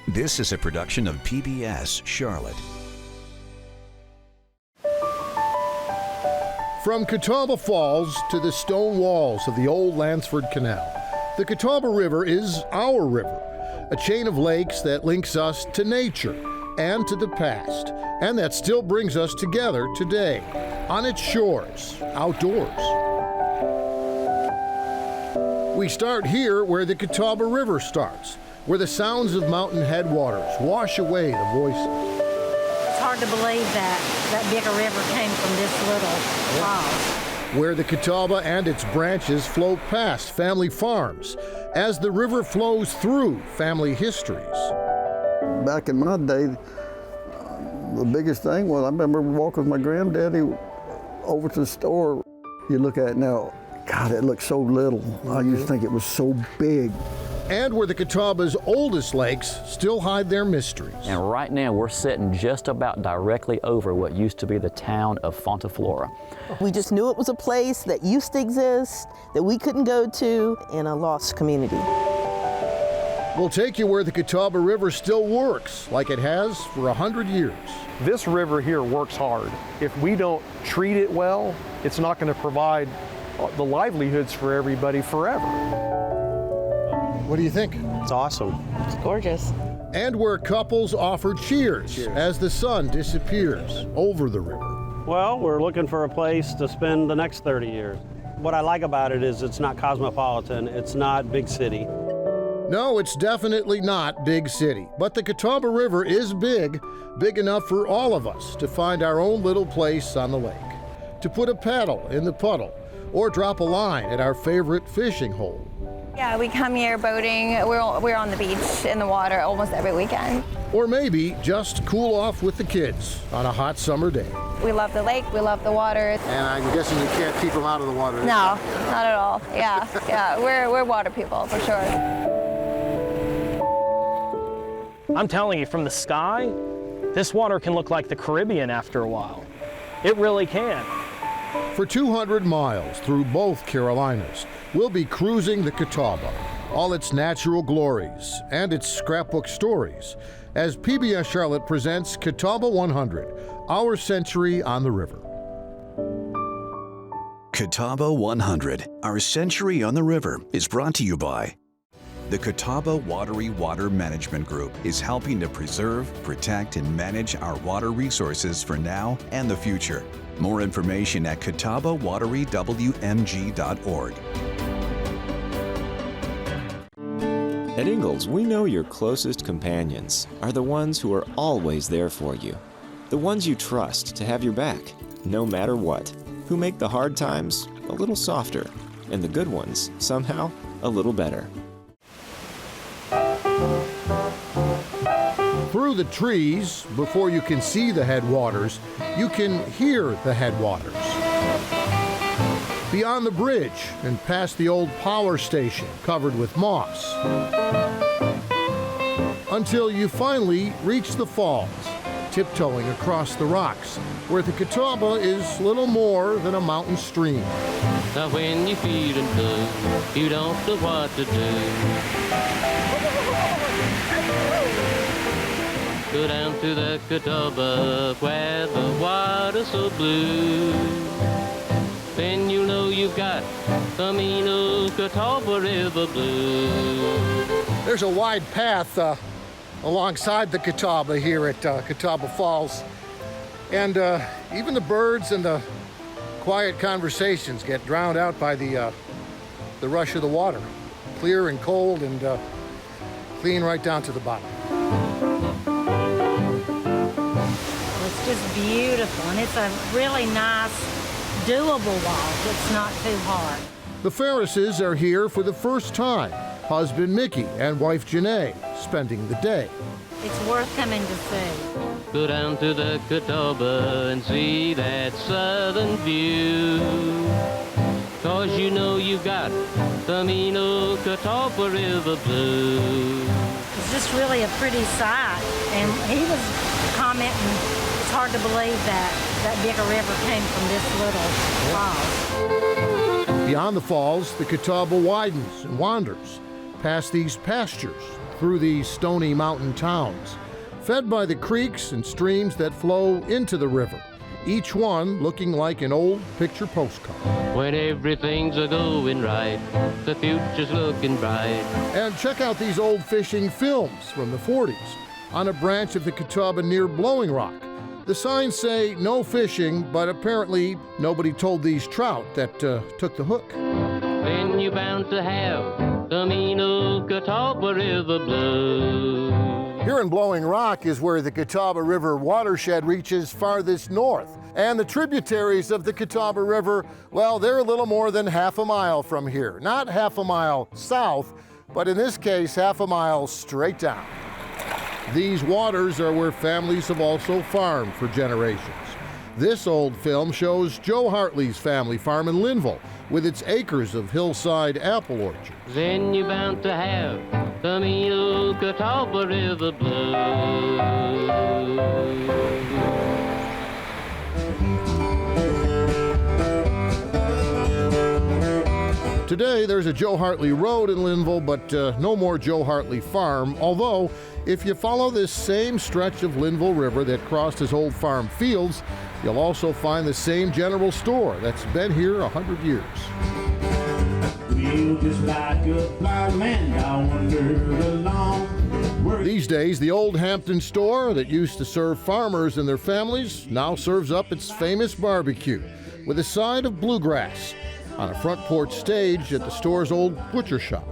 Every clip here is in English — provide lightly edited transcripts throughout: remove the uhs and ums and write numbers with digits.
This is a production of PBS Charlotte. From Catawba Falls to the stone walls of the old Lansford Canal, the Catawba River is our river, a chain of lakes that links us to nature and to the past, and that still brings us together today, on its shores, outdoors. We start here where the Catawba River starts, where the sounds of mountain headwaters wash away the voices. It's hard to believe that big a river came from this little falls. Where the Catawba and its branches flow past family farms as the river flows through family histories. Back in my day, the biggest thing was I remember walking with my granddaddy over to the store. You look at it now, God, it looks so little. I used to think it was so big. And where the Catawba's oldest lakes still hide their mysteries. And right now we're sitting just about directly over what used to be the town of Fontaflora. We just knew it was a place that used to exist, that we couldn't go to, in a lost community. We'll take you where the Catawba River still works, like it has for 100 years. This river here works hard. If we don't treat it well, it's not going to provide the livelihoods for everybody forever. What do you think? It's awesome. It's gorgeous. And where couples offer cheers as the sun disappears over the river. Well, we're looking for a place to spend the next 30 years. What I like about it is it's not cosmopolitan, it's not big city. No, it's definitely not big city, but the Catawba River is big enough for all of us to find our own little place on the lake, to put a paddle in the puddle, or drop a line at our favorite fishing hole. Yeah, we come here boating. We're on the beach in the water almost every weekend. Or maybe just cool off with the kids on a hot summer day. We love the lake, we love the water. And I'm guessing you can't keep them out of the water. No, not at all. Yeah, we're water people for sure. I'm telling you, from the sky, this water can look like the Caribbean after a while. It really can. For 200 miles through both Carolinas, we'll be cruising the Catawba, all its natural glories and its scrapbook stories, as PBS Charlotte presents Catawba 100, Our Century on the River. Catawba 100, Our Century on the River is brought to you by the Catawba Watery Water Management Group is helping to preserve, protect, and manage our water resources for now and the future. More information at catawbawaterywmg.org. At Ingalls, we know your closest companions are the ones who are always there for you. The ones you trust to have your back, no matter what. Who make the hard times a little softer, and the good ones, somehow, a little better. Through the trees, before you can see the headwaters, you can hear the headwaters. Beyond the bridge and past the old power station covered with moss. Until you finally reach the falls, tiptoeing across the rocks, where the Catawba is little more than a mountain stream. Now when you feel and blue, you don't know what to do. Go down to the Catawba where the water's so blue. Then you know you've got the mean old Catawba River blue. There's a wide path alongside the Catawba here at Catawba Falls. And even the birds and the quiet conversations get drowned out by the rush of the water. Clear and cold and clean right down to the bottom. It's just beautiful, and it's a really nice, doable walk. It's not too hard. The Ferrises are here for the first time. Husband Mickey and wife Janae spending the day. It's worth coming to see. Go down to the Catawba and see that southern view. 'Cause you know you've got the mean old Catawba River blue. It's just really a pretty sight, and he was commenting it's hard to believe that big a river came from this little falls. Beyond the falls, the Catawba widens and wanders past these pastures through these stony mountain towns, fed by the creeks and streams that flow into the river, each one looking like an old picture postcard. When everything's a-going right, the future's looking bright. And check out these old fishing films from the 40s on a branch of the Catawba near Blowing Rock. The signs say no fishing, but apparently nobody told these trout that took the hook. Then you're bound to have the mean old Catawba River blues. Here in Blowing Rock is where the Catawba River watershed reaches farthest north. And the tributaries of the Catawba River, well, they're a little more than half a mile from here. Not half a mile south, but in this case, half a mile straight down. These waters are where families have also farmed for generations. This old film shows Joe Hartley's family farm in Linville with its acres of hillside apple orchards. Then you're bound to have the mean old Catawba River blues. Today, there's a Joe Hartley Road in Linville, but no more Joe Hartley Farm, although if you follow this same stretch of Linville River that crossed his old farm fields, you'll also find the same general store that's been here 100 years. These days, the old Hampton store that used to serve farmers and their families now serves up its famous barbecue with a side of bluegrass on a front porch stage at the store's old butcher shop.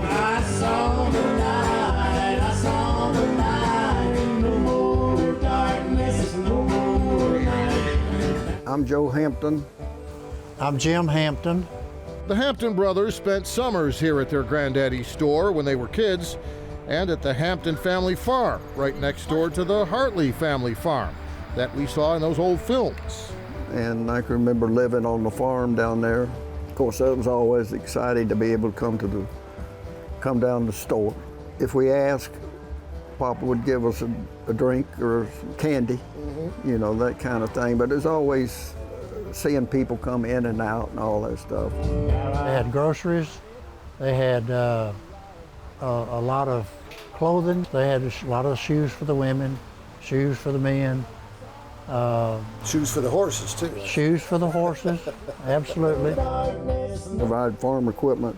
I saw the light, I saw the light, no more darkness, no more night. I'm Joe Hampton. I'm Jim Hampton. The Hampton brothers spent summers here at their granddaddy's store when they were kids, and at the Hampton family farm right next door to the Hartley family farm that we saw in those old films. And I can remember living on the farm down there. Of course, that was always exciting to be able to come down to the store. If we asked, Papa would give us a drink or some candy, you know, that kind of thing. But there's always seeing people come in and out and all that stuff. They had groceries. They had a lot of clothing. They had a lot of shoes for the women, shoes for the men. Shoes for the horses, too. Shoes for the horses, absolutely. Provide farm equipment,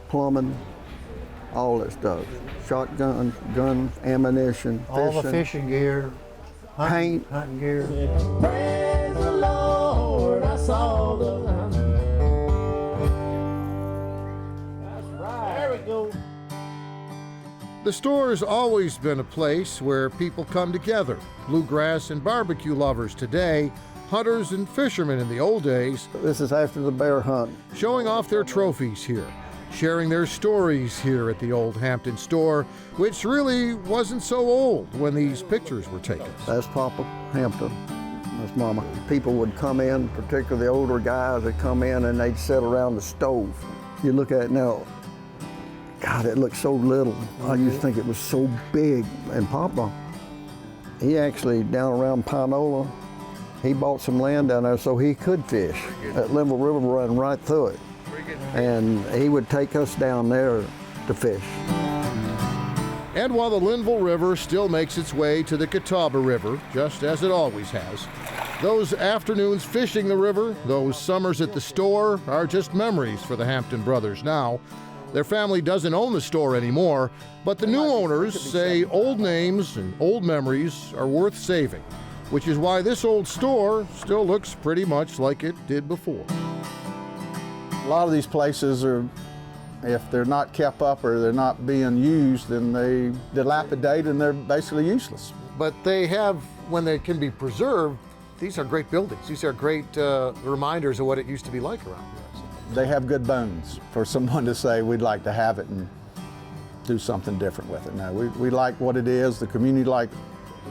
plumbing, all that stuff. Shotgun, guns, ammunition, all the fishing gear, hunting gear. Praise the Lord, I saw the light. That's right. There we go. The store has always been a place where people come together. Bluegrass and barbecue lovers today, hunters and fishermen in the old days. This is after the bear hunt. Showing off their trophies here, sharing their stories here at the old Hampton store, which really wasn't so old when these pictures were taken. That's Papa Hampton. That's Mama. People would come in, particularly the older guys would come in and they'd sit around the stove. You look at it now, God, it looks so little. I used to think it was so big. And Papa, he actually, down around Pinola, he bought some land down there so he could fish. That Linville River run right through it. And he would take us down there to fish. And while the Linville River still makes its way to the Catawba River, just as it always has, those afternoons fishing the river, those summers at the store, are just memories for the Hampton brothers now. Their family doesn't own the store anymore, but the new owners say old names and old memories are worth saving, which is why this old store still looks pretty much like it did before. A lot of these places are, if they're not kept up or they're not being used, then they dilapidate and they're basically useless. But they have, when they can be preserved, these are great buildings. These are great reminders of what it used to be like around here. They have good bones for someone to say we'd like to have it and do something different with it. Now, we like what it is, the community like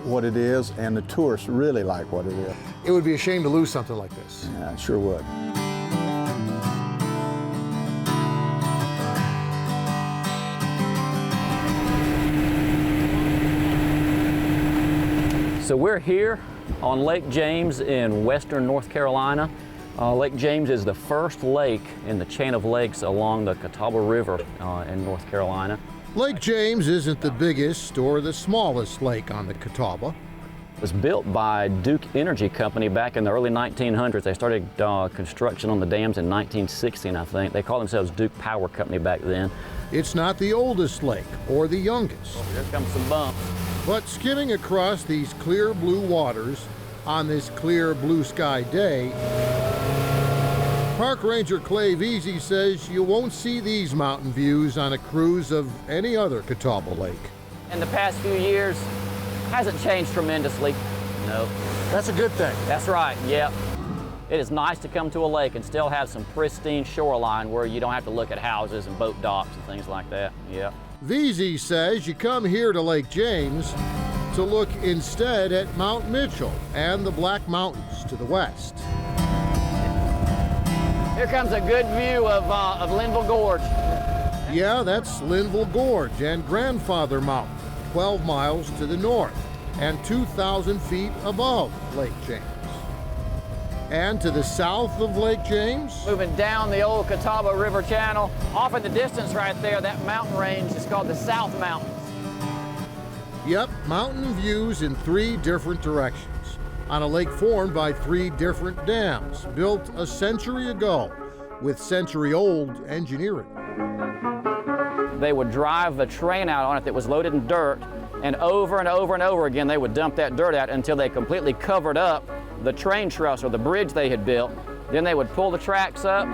what it is, and the tourists really like what it is. It would be a shame to lose something like this. Yeah, it sure would. So we're here on Lake James in western North Carolina. Lake James is the first lake in the chain of lakes along the Catawba River in North Carolina. Lake James isn't the biggest or the smallest lake on the Catawba. It was built by Duke Energy Company back in the early 1900s. They started construction on the dams in 1916, I think. They called themselves Duke Power Company back then. It's not the oldest lake or the youngest. Oh, here comes some bumps. But skimming across these clear blue waters on this clear blue sky day, Park Ranger Clay Veazey says you won't see these mountain views on a cruise of any other Catawba lake. In the past few years, hasn't changed tremendously. No. That's a good thing. That's right, yep. It is nice to come to a lake and still have some pristine shoreline where you don't have to look at houses and boat docks and things like that, yep. Veazey says you come here to Lake James to look instead at Mount Mitchell and the Black Mountains to the west. Here comes a good view of Linville Gorge. Yeah, that's Linville Gorge and Grandfather Mountain, 12 miles to the north and 2,000 feet above Lake James. And to the south of Lake James, moving down the old Catawba River channel, off in the distance right there, that mountain range is called the South Mountains. Yep, mountain views in 3 different directions on a lake formed by 3 different dams built a century ago with century-old engineering. They would drive a train out on it that was loaded in dirt, and over and over and over again they would dump that dirt out until they completely covered up the train truss or the bridge they had built. Then they would pull the tracks up.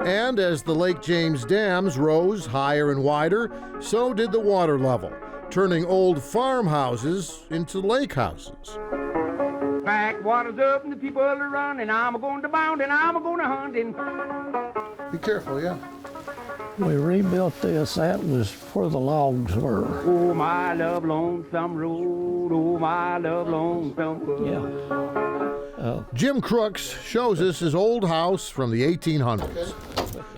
And as the Lake James dams rose higher and wider, so did the water level, turning old farmhouses into lake houses. Backwater's up and the people are running. I'm going to bound and I'm going to hunting. Be careful, yeah. We rebuilt this. That was where the logs were. Oh, my love lonesome road. Oh, my love lonesome road. Yeah. Jim Crooks shows us his old house from the 1800s,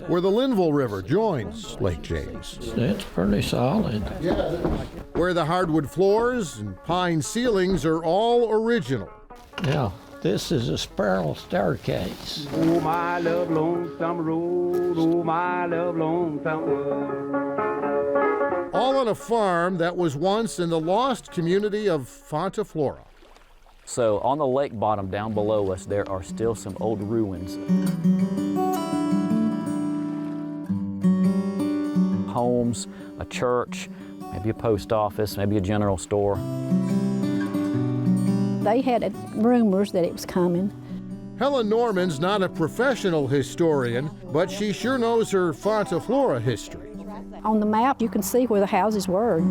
where the Linville River joins Lake James. It's pretty solid. Where the hardwood floors and pine ceilings are all original. Yeah, this is a spiral staircase. Oh, my love lonesome road. Oh, my love lonesome road. All on a farm that was once in the lost community of Fontaflora. So on the lake bottom down below us, there are still some old ruins. Homes, a church, maybe a post office, maybe a general store. They had rumors that it was coming. Helen Norman's not a professional historian, but she sure knows her Fontaflora history. On the map, you can see where the houses were.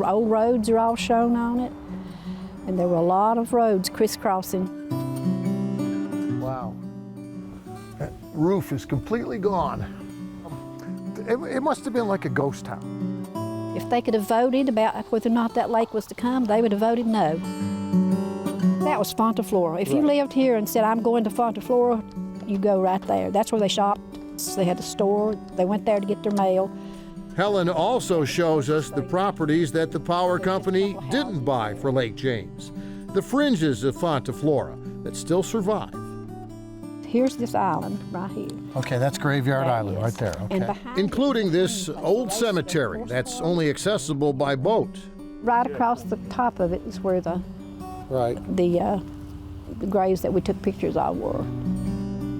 Old roads are all shown on it, and there were a lot of roads crisscrossing. Wow. That roof is completely gone. It must have been like a ghost town. If they could have voted about whether or not that lake was to come, they would have voted no. That was Fontaflora. If you lived here and said, I'm going to Fontaflora, you go right there. That's where they shopped. They had a store. They went there to get their mail. Helen also shows us the properties that the power company didn't buy for Lake James, the fringes of Fontaflora that still survive. Here's this island right here. Okay, that's Graveyard Island right there. Okay. Including this old cemetery that's only accessible by boat. Right across the top of it is where the graves that we took pictures of were.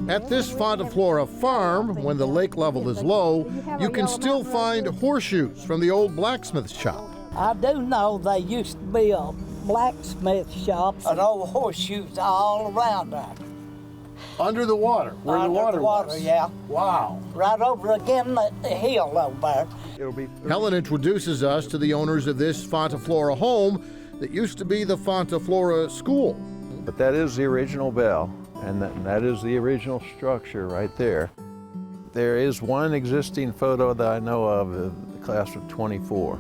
At this Fontaflora farm, when the lake level is low, you can still find horseshoes from the old blacksmith shop. I do know there used to be a blacksmith shop and old horseshoes all around there. Under the water, where the water was? Yeah. Wow. Right over again the hill over there. Helen introduces us to the owners of this Fontaflora home that used to be the Fontaflora School. But that is the original bell, and that is the original structure right there. There is one existing photo that I know of the class of 24.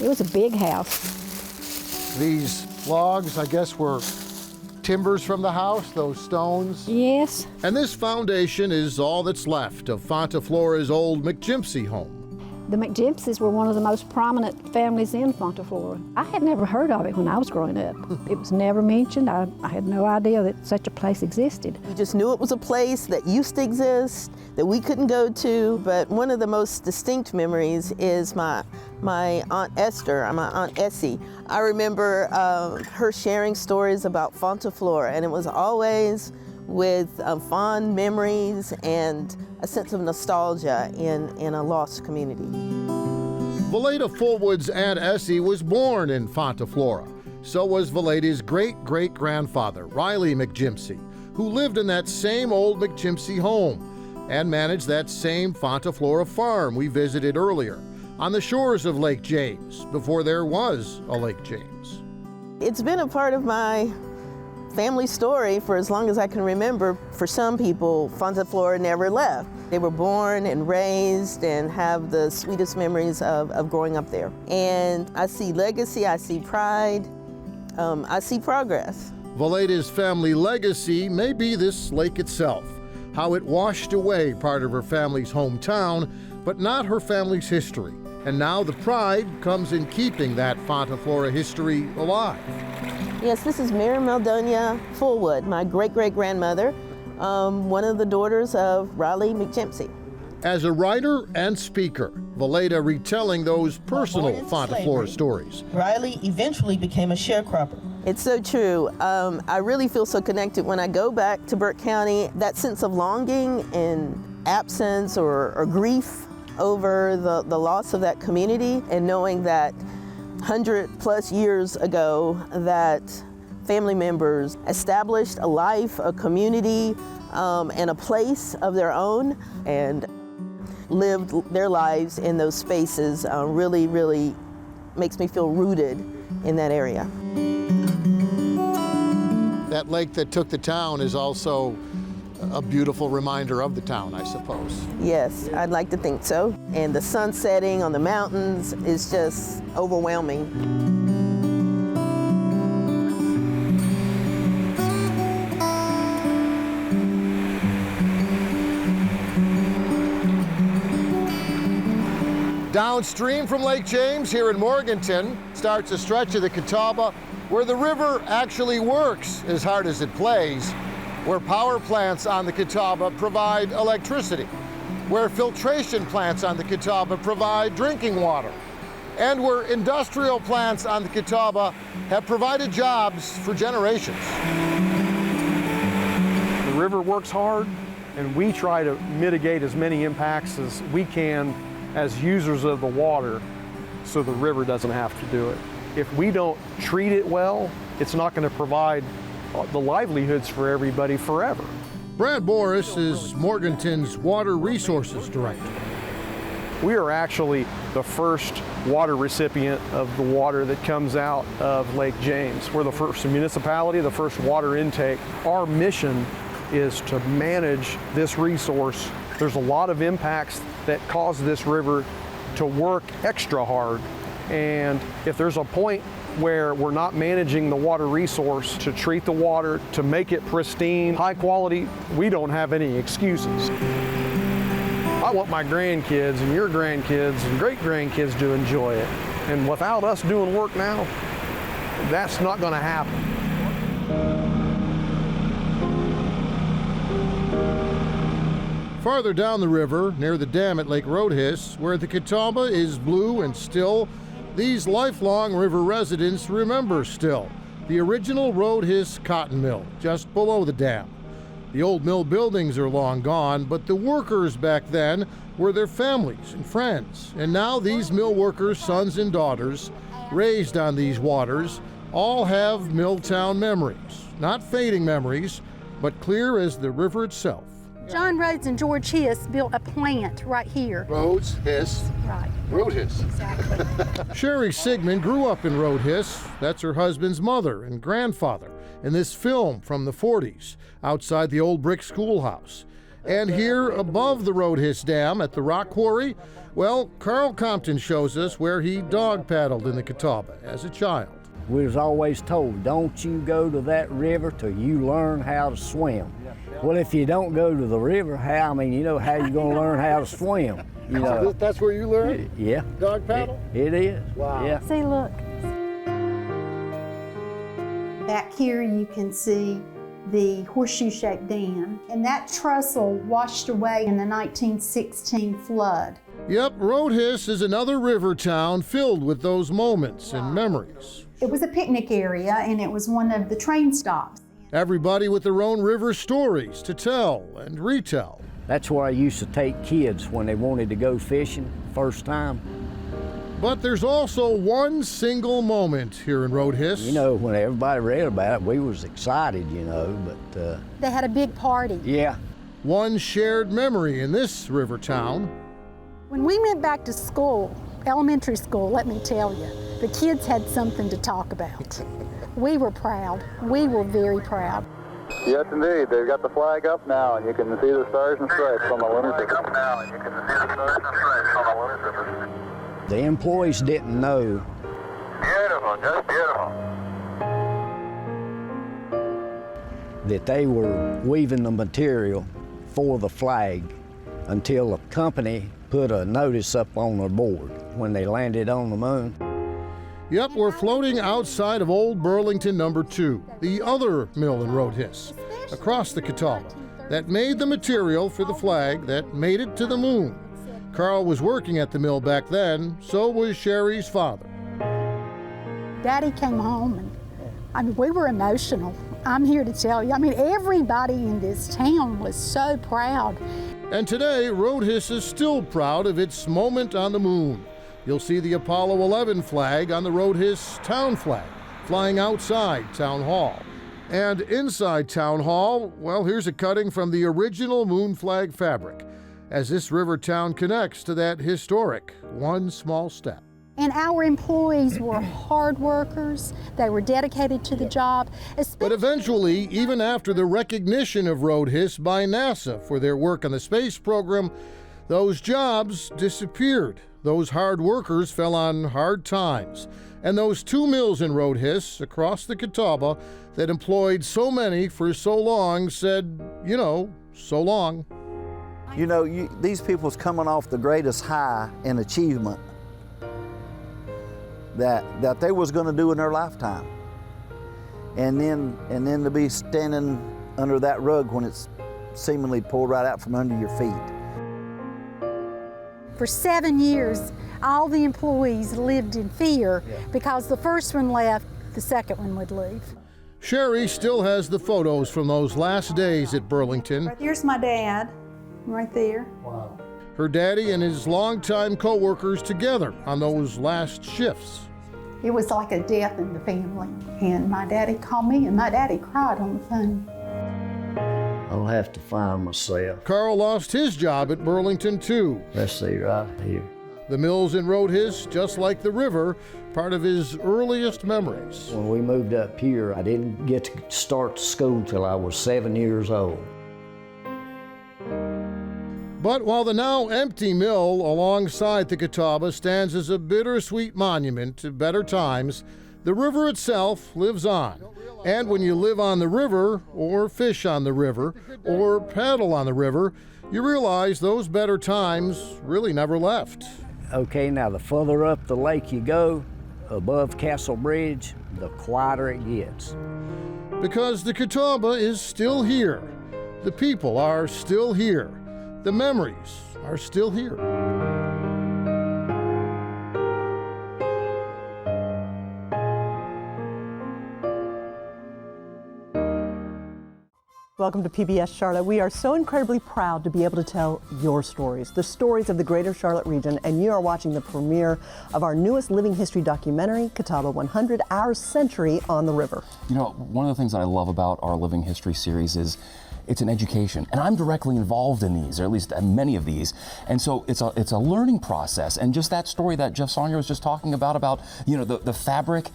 It was a big house. These logs, I guess, were timbers from the house, those stones? Yes. And this foundation is all that's left of Fontaflora's old McGimpsey home. The McGimseys were one of the most prominent families in Fontaflora. I had never heard of it when I was growing up. It was never mentioned. I had no idea that such a place existed. We just knew it was a place that used to exist, that we couldn't go to, but one of the most distinct memories is my Aunt Esther, my Aunt Essie. I remember her sharing stories about Fontaflora, and it was always with fond memories and a sense of nostalgia in a lost community. Valeda Fullwood's Aunt Essie was born in Fontaflora. So was Valeda's great-great-grandfather, Riley McGimsey, who lived in that same old McGimsey home and managed that same Fontaflora farm we visited earlier on the shores of Lake James, before there was a Lake James. It's been a part of my family story for as long as I can remember. For some people, Fontaflora never left. They were born and raised and have the sweetest memories of growing up there. And I see legacy, I see pride, I see progress. Valeda's family legacy may be this lake itself, how it washed away part of her family's hometown, but not her family's history. And now the pride comes in keeping that Fontaflora history alive. Yes, this is Mary Meldonia Fullwood, my great-great-grandmother, one of the daughters of Riley McGimsey. As a writer and speaker, Valeda retelling those personal Fontaflora stories. Riley eventually became a sharecropper. It's so true. I really feel so connected when I go back to Burke County. That sense of longing and absence or grief over the loss of that community, and knowing that 100+ years ago that family members established a life, a community, and a place of their own, and lived their lives in those spaces really, really makes me feel rooted in that area. That lake that took the town is also a beautiful reminder of the town, I suppose. Yes, I'd like to think so. And the sun setting on the mountains is just overwhelming. Downstream from Lake James here in Morganton starts a stretch of the Catawba where the river actually works as hard as it plays, where power plants on the Catawba provide electricity, where filtration plants on the Catawba provide drinking water, and where industrial plants on the Catawba have provided jobs for generations. The river works hard, and we try to mitigate as many impacts as we can as users of the water so the river doesn't have to do it. If we don't treat it well, it's not going to provide the livelihoods for everybody forever. Brad Boris is Morganton's Water Resources Director. We are actually the first water recipient of the water that comes out of Lake James. We're the first municipality, the first water intake. Our mission is to manage this resource. There's a lot of impacts that cause this river to work extra hard. And if there's a point where we're not managing the water resource to treat the water, to make it pristine, high quality, we don't have any excuses. I want my grandkids and your grandkids and great-grandkids to enjoy it. And without us doing work now, that's not going to happen. Farther down the river, near the dam at Lake Roadhiss, where the Catawba is blue and still, these lifelong river residents remember still the original Roadhiss cotton mill just below the dam. The old mill buildings are long gone, but the workers back then were their families and friends. And now these mill workers' sons and daughters, raised on these waters, all have Milltown memories. Not fading memories, but clear as the river itself. John Rhodes and George Hiss built a plant right here. Rhodes, Hiss. Right. Roadhiss. Exactly. Sherry Sigmund grew up in Roadhiss. That's her husband's mother and grandfather in this film from the 40s outside the old brick schoolhouse. And here above the Roadhiss Dam at the rock quarry, well, Carl Compton shows us where he dog paddled in the Catawba as a child. We was always told, don't you go to that river till you learn how to swim. Well, if you don't go to the river, how you gonna learn how to swim? You know. That's where you learned? Yeah. Dog paddle? It is. Wow. Yeah. See, look. Back here you can see the horseshoe-shaped dam, and that trestle washed away in the 1916 flood. Yep, Roadhiss is another river town filled with those moments and memories. It was a picnic area, and it was one of the train stops. Everybody with their own river stories to tell and retell. That's where I used to take kids when they wanted to go fishing first time. But there's also one single moment here in Roadhiss. You know, when everybody read about it, we was excited, you know, but... They had a big party. Yeah. One shared memory in this river town. When we went back to school, elementary school, let me tell you, the kids had something to talk about. We were proud. We were very proud. Yes, indeed. They've got the flag up now, and you can see the stars and stripes on the lunar surface. Up now, and you can see the stars and stripes on the lunar surface. The employees didn't know. Beautiful, just beautiful. That they were weaving the material for the flag until the company put a notice up on their board when they landed on the moon. Yep, we're floating outside of Old Burlington No. 2, the other mill in Roadhiss, across the Catawba, that made the material for the flag that made it to the moon. Carl was working at the mill back then, so was Sherry's father. Daddy came home, and I mean, we were emotional. I'm here to tell you, I mean, everybody in this town was so proud. And today, Roadhiss is still proud of its moment on the moon. You'll see the Apollo 11 flag on the Roadhiss town flag, flying outside Town Hall. And inside Town Hall, well, here's a cutting from the original moon flag fabric, as this river town connects to that historic one small step. And our employees were hard workers. They were dedicated to the job. But eventually, even after the recognition of Roadhiss by NASA for their work on the space program, those jobs disappeared. Those hard workers fell on hard times. And those two mills in Roadhiss across the Catawba that employed so many for so long said, you know, so long. You know, these people's coming off the greatest high in achievement that they was going to do in their lifetime, and then to be standing under that rug when it's seemingly pulled right out from under your feet. For 7 years, all the employees lived in fear because the first one left, the second one would leave. Sherry still has the photos from those last days at Burlington. Here's my dad, right there. Wow. Her daddy and his longtime co-workers together on those last shifts. It was like a death in the family. And my daddy called me, and my daddy cried on the phone. I'll have to find myself. Carl lost his job at Burlington too. Let's see right here. The mills in Roadhiss, just like the river, part of his earliest memories. When we moved up here, I didn't get to start school till I was 7 years old. But while the now empty mill alongside the Catawba stands as a bittersweet monument to better times, the river itself lives on. And when you live on the river, or fish on the river, or paddle on the river, you realize those better times really never left. Okay, now the further up the lake you go, above Castle Bridge, the quieter it gets. Because the Catawba is still here. The people are still here. The memories are still here. Welcome to PBS Charlotte. We are so incredibly proud to be able to tell your stories, the stories of the greater Charlotte region, and you are watching the premiere of our newest living history documentary, Catawba 100, Our Century on the River. You know, one of the things that I love about our living history series is it's an education, and I'm directly involved in these, or at least many of these, and so it's a learning process. And just that story that Jeff Saunier was just talking about you know the fabric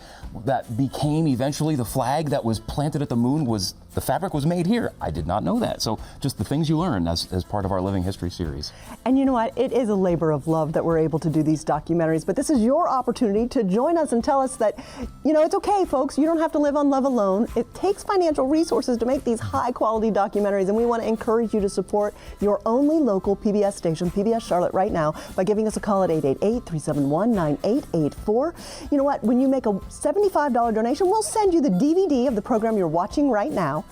that became eventually the flag that was planted at the moon was the fabric was made here. I did not know that. So just the things you learn as part of our Living History series. And you know what? It is a labor of love that we're able to do these documentaries, but this is your opportunity to join us and tell us that, you know, it's okay, folks. You don't have to live on love alone. It takes financial resources to make these high quality documentaries, and we want to encourage you to support your only local PBS station, PBS Charlotte, right now by giving us a call at 888-371-9884. You know what? When you make a $75 donation, we'll send you the DVD of the program you're watching right now.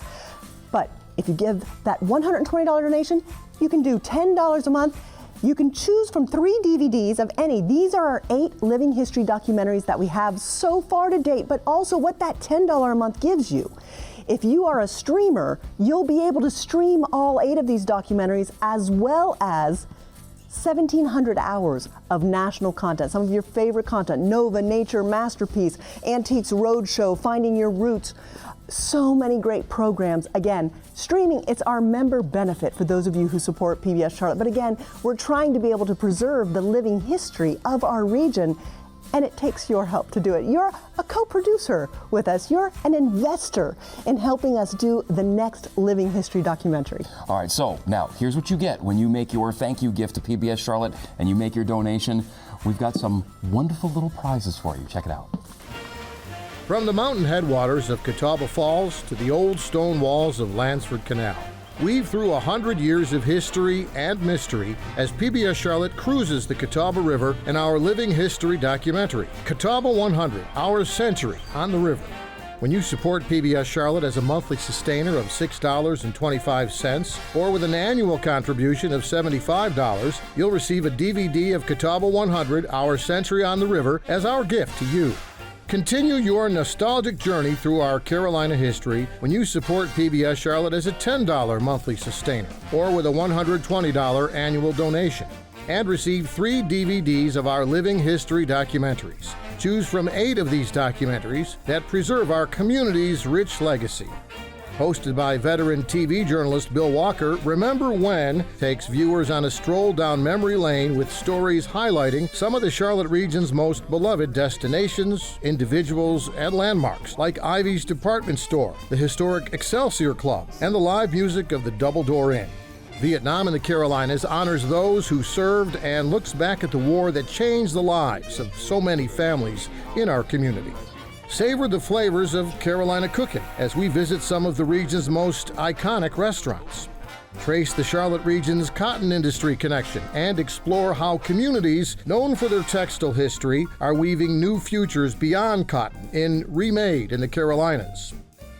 But if you give that $120 donation, you can do $10 a month. You can choose from 3 DVDs of any. These are our 8 living history documentaries that we have so far to date, but also what that $10 a month gives you. If you are a streamer, you'll be able to stream all 8 of these documentaries as well as 1,700 hours of national content, some of your favorite content, Nova, Nature, Masterpiece, Antiques Roadshow, Finding Your Roots. So many great programs. Again, streaming, it's our member benefit for those of you who support PBS Charlotte. But again, we're trying to be able to preserve the living history of our region, and it takes your help to do it. You're a co-producer with us. You're an investor in helping us do the next living history documentary. All right, so now here's what you get when you make your thank you gift to PBS Charlotte and you make your donation. We've got some wonderful little prizes for you. Check it out. From the mountain headwaters of Catawba Falls to the old stone walls of Lansford Canal, weave through 100 years of history and mystery as PBS Charlotte cruises the Catawba River in our living history documentary, Catawba 100, Our Century on the River. When you support PBS Charlotte as a monthly sustainer of $6.25 or with an annual contribution of $75, you'll receive a DVD of Catawba 100, Our Century on the River as our gift to you. Continue your nostalgic journey through our Carolina history when you support PBS Charlotte as a $10 monthly sustainer or with a $120 annual donation, and receive 3 DVDs of our living history documentaries. Choose from 8 of these documentaries that preserve our community's rich legacy. Hosted by veteran TV journalist Bill Walker, Remember When takes viewers on a stroll down memory lane with stories highlighting some of the Charlotte region's most beloved destinations, individuals, and landmarks, like Ivy's Department Store, the historic Excelsior Club, and the live music of the Double Door Inn. Vietnam in the Carolinas honors those who served and looks back at the war that changed the lives of so many families in our community. Savor the flavors of Carolina cooking as we visit some of the region's most iconic restaurants. Trace the Charlotte region's cotton industry connection and explore how communities known for their textile history are weaving new futures beyond cotton in Remade in the Carolinas.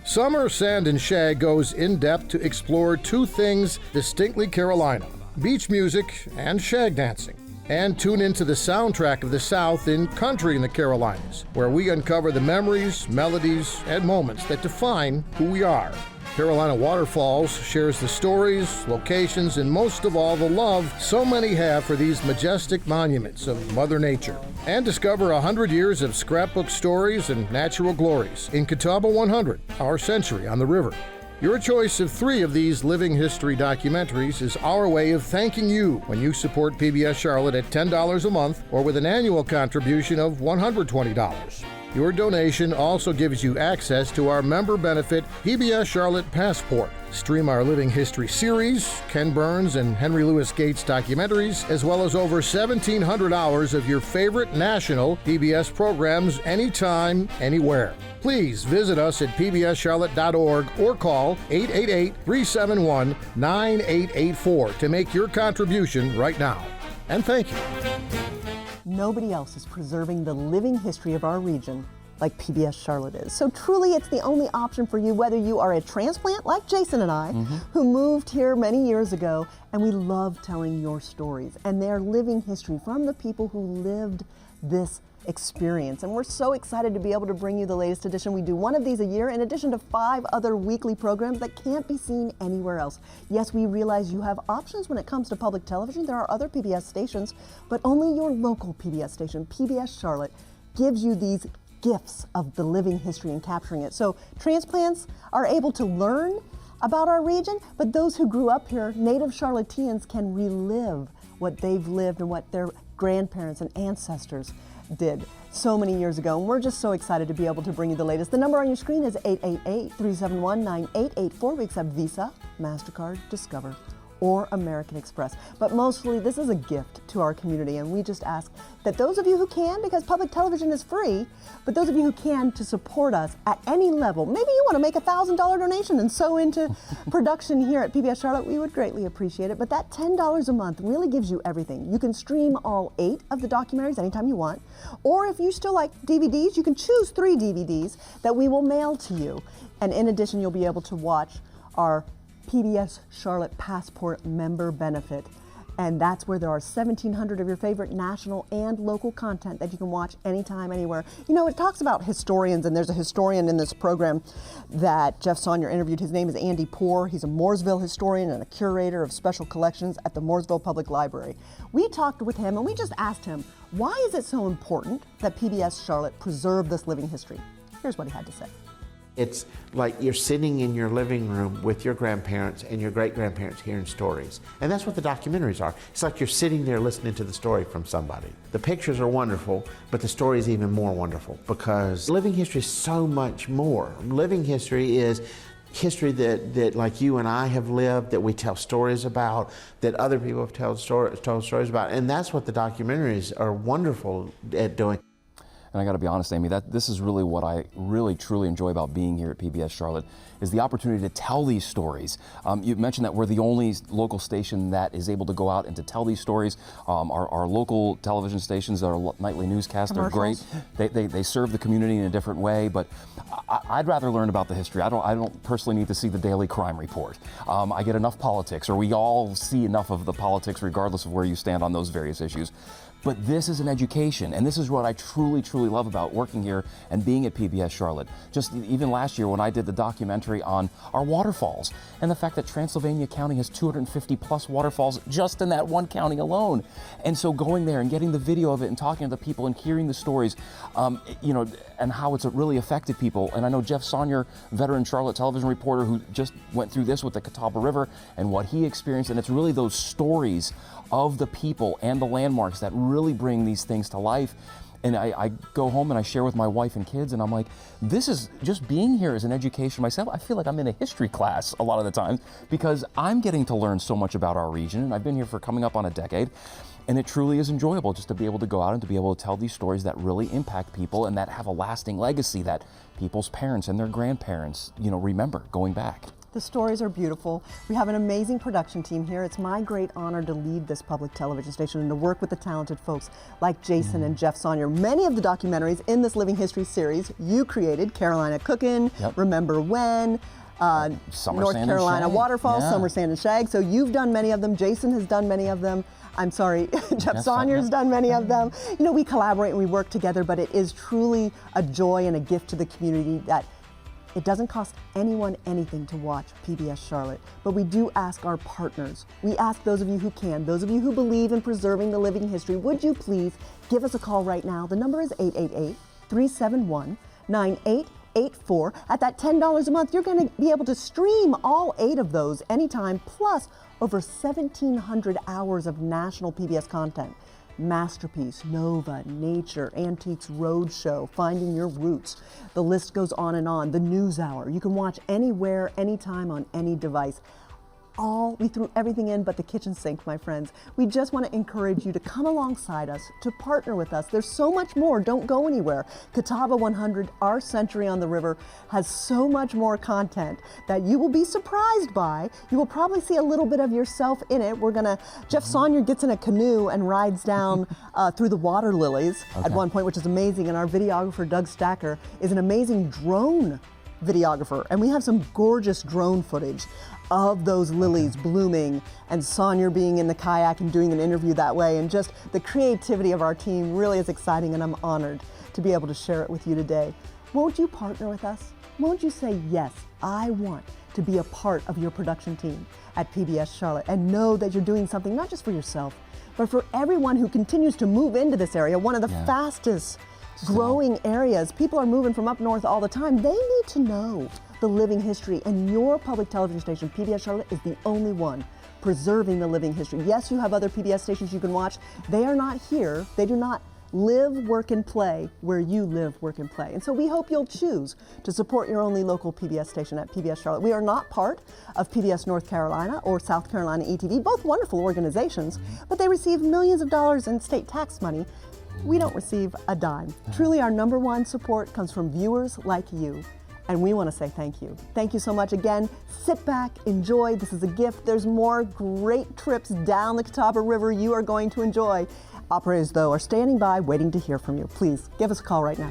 Summer Sand and Shag goes in depth to explore 2 things distinctly Carolina: beach music and shag dancing. And tune into the soundtrack of the South in Country in the Carolinas, where we uncover the memories, melodies, and moments that define who we are. Carolina Waterfalls shares the stories, locations, and most of all, the love so many have for these majestic monuments of Mother Nature. And discover 100 years of scrapbook stories and natural glories in Catawba 100, Our Century on the River. Your choice of 3 of these living history documentaries is our way of thanking you when you support PBS Charlotte at $10 a month or with an annual contribution of $120. Your donation also gives you access to our member benefit PBS Charlotte Passport. Stream our Living History series, Ken Burns and Henry Louis Gates documentaries, as well as over 1,700 hours of your favorite national PBS programs anytime, anywhere. Please visit us at pbscharlotte.org or call 888-371-9884 to make your contribution right now. And thank you. Nobody else is preserving the living history of our region like PBS Charlotte is. So truly, it's the only option for you, whether you are a transplant like Jason and I, who moved here many years ago, and we love telling your stories and their living history from the people who lived this experience. And we're so excited to be able to bring you the latest edition. We do one of these a year in addition to 5 other weekly programs that can't be seen anywhere else. Yes, we realize you have options when it comes to public television. There are other PBS stations, but only your local PBS station, PBS Charlotte, gives you these gifts of the living history and capturing it. So transplants are able to learn about our region, but those who grew up here, native Charlotteans, can relive what they've lived and what their grandparents and ancestors did so many years ago, and we're just so excited to be able to bring you the latest. The number on your screen is 888-371-9884. We accept Visa, MasterCard, Discover, or American Express. But mostly, this is a gift to our community, and we just ask that those of you who can, because public television is free, but those of you who can to support us at any level, maybe you want to make a $1,000 donation and sow into production here at PBS Charlotte, we would greatly appreciate it. But that $10 a month really gives you everything. You can stream all 8 of the documentaries anytime you want, or if you still like DVDs, you can choose 3 DVDs that we will mail to you. And in addition, you'll be able to watch our PBS Charlotte Passport member benefit. And that's where there are 1,700 of your favorite national and local content that you can watch anytime, anywhere. You know, it talks about historians, and there's a historian in this program that Jeff Sonnier interviewed. His name is Andy Poor. He's a Mooresville historian and a curator of special collections at the Mooresville Public Library. We talked with him and we just asked him, why is it so important that PBS Charlotte preserve this living history? Here's what he had to say. It's like you're sitting in your living room with your grandparents and your great-grandparents hearing stories. And that's what the documentaries are. It's like you're sitting there listening to the story from somebody. The pictures are wonderful, but the story is even more wonderful because living history is so much more. Living history is history that like you and I have lived, that we tell stories about, that other people have told stories about. And that's what the documentaries are wonderful at doing. And I got to be honest, Amy, this is really what I really truly enjoy about being here at PBS Charlotte, is the opportunity to tell these stories. You mentioned that we're the only local station that is able to go out and to tell these stories. Our local television stations, our nightly newscasts are great. They serve the community in a different way, but I'd rather learn about the history. I don't personally need to see the daily crime report. I get enough politics, or we all see enough of the politics regardless of where you stand on those various issues. But this is an education, and this is what I truly, truly love about working here and being at PBS Charlotte. Just even last year when I did the documentary on our waterfalls, and the fact that Transylvania County has 250 plus waterfalls just in that one county alone. And so going there and getting the video of it and talking to the people and hearing the stories, you know, and how it's really affected people. And I know Jeff Sonnier, veteran Charlotte television reporter who just went through this with the Catawba River and what he experienced, and it's really those stories of the people and the landmarks that really bring these things to life. And I go home and I share with my wife and kids, and I'm like, this is just being here as an education myself. I feel like I'm in a history class a lot of the time because I'm getting to learn so much about our region, and I've been here for coming up on a decade. And it truly is enjoyable just to be able to go out and to be able to tell these stories that really impact people and that have a lasting legacy that people's parents and their grandparents, you know, remember going back. The stories are beautiful. We have an amazing production team here. It's my great honor to lead this public television station and to work with the talented folks like Jason and Jeff Sonnier. Many of the documentaries in this Living History series you created: Carolina Cookin', Remember When, North Carolina Waterfalls, Summer Sand and Shag. So you've done many of them. Jason has done many of them. I'm sorry, Jeff Sonnier's done many of them. You know, we collaborate and we work together, but it is truly a joy and a gift to the community that it doesn't cost anyone anything to watch PBS Charlotte, but we do ask our partners. We ask those of you who can, those of you who believe in preserving the living history, would you please give us a call right now? The number is 888-371-9884. At that $10 a month, you're going to be able to stream all 8 of those anytime, plus over 1,700 hours of national PBS content. Masterpiece, Nova, Nature, Antiques Roadshow, Finding Your Roots. The list goes on and on. The NewsHour. You can watch anywhere, anytime, on any device. We threw everything in but the kitchen sink, my friends. We just want to encourage you to come alongside us, to partner with us. There's so much more. Don't go anywhere. Catawba 100, Our Century on the River, has so much more content that you will be surprised by. You will probably see a little bit of yourself in it. Jeff Sonnier gets in a canoe and rides down through the water lilies at one point, which is amazing. And our videographer, Doug Stacker, is an amazing drone videographer. And we have some gorgeous drone footage of those lilies blooming, and Sonnier being in the kayak and doing an interview that way. And just the creativity of our team really is exciting, and I'm honored to be able to share it with you today. Won't you partner with us? Won't you say, yes, I want to be a part of your production team at PBS Charlotte, and know that you're doing something not just for yourself, but for everyone who continues to move into this area, one of the fastest growing areas. People are moving from up north all the time. They need to know the living history, and your public television station, PBS Charlotte, is the only one preserving the living history. Yes, you have other PBS stations you can watch. They are not here. They do not Live, work, and play where you live, work, and play. And so we hope you'll choose to support your only local PBS station at PBS Charlotte. We are not part of PBS North Carolina or South Carolina ETV, both wonderful organizations, but they receive millions of dollars in state tax money. We don't receive a dime. Truly, our #1 support comes from viewers like you. And we want to say thank you. Thank you so much again. Sit back, enjoy. This is a gift. There's more great trips down the Catawba River you are going to enjoy. Operators, though, are standing by waiting to hear from you. Please give us a call right now.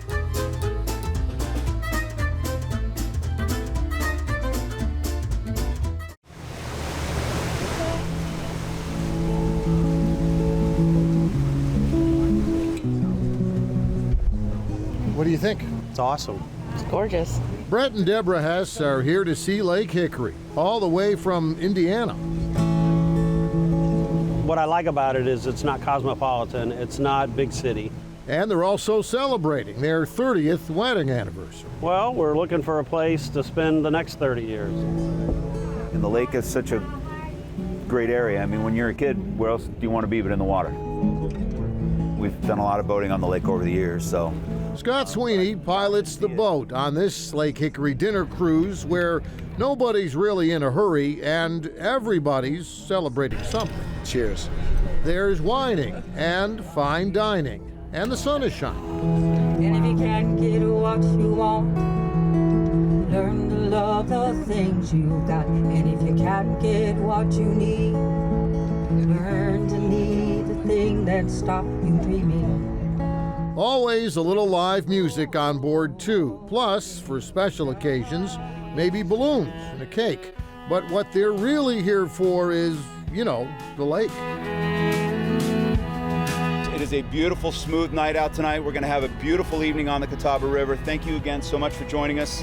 What do you think? It's awesome. It's gorgeous. Brett and Deborah Hess are here to see Lake Hickory, all the way from Indiana. What I like about it is it's not cosmopolitan, it's not big city. And they're also celebrating their 30th wedding anniversary. Well, we're looking for a place to spend the next 30 years. And the lake is such a great area. I mean, when you're a kid, where else do you want to be but in the water? We've done a lot of boating on the lake over the years, so. Scott Sweeney pilots the boat on this Lake Hickory dinner cruise where nobody's really in a hurry and everybody's celebrating something. Cheers. There's whining and fine dining, and the sun is shining. And if you can't get what you want, learn to love the things you got. And if you can't get what you need, learn to need the thing that stopped you dreaming. Always a little live music on board too. Plus, for special occasions, maybe balloons and a cake. But what they're really here for is, you know, the lake. It is a beautiful, smooth night out tonight. We're going to have a beautiful evening on the Catawba River. Thank you again so much for joining us.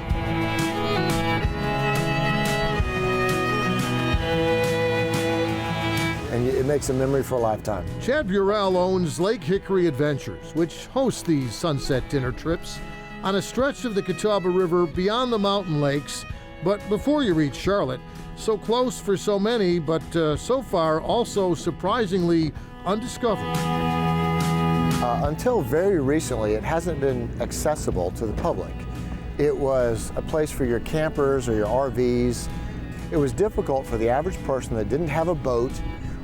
And it makes a memory for a lifetime. Chad Burrell owns Lake Hickory Adventures, which hosts these sunset dinner trips on a stretch of the Catawba River beyond the mountain lakes, but before you reach Charlotte. So close for so many, but so far also surprisingly undiscovered. Until very recently, it hasn't been accessible to the public. It was a place for your campers or your RVs. It was difficult for the average person that didn't have a boat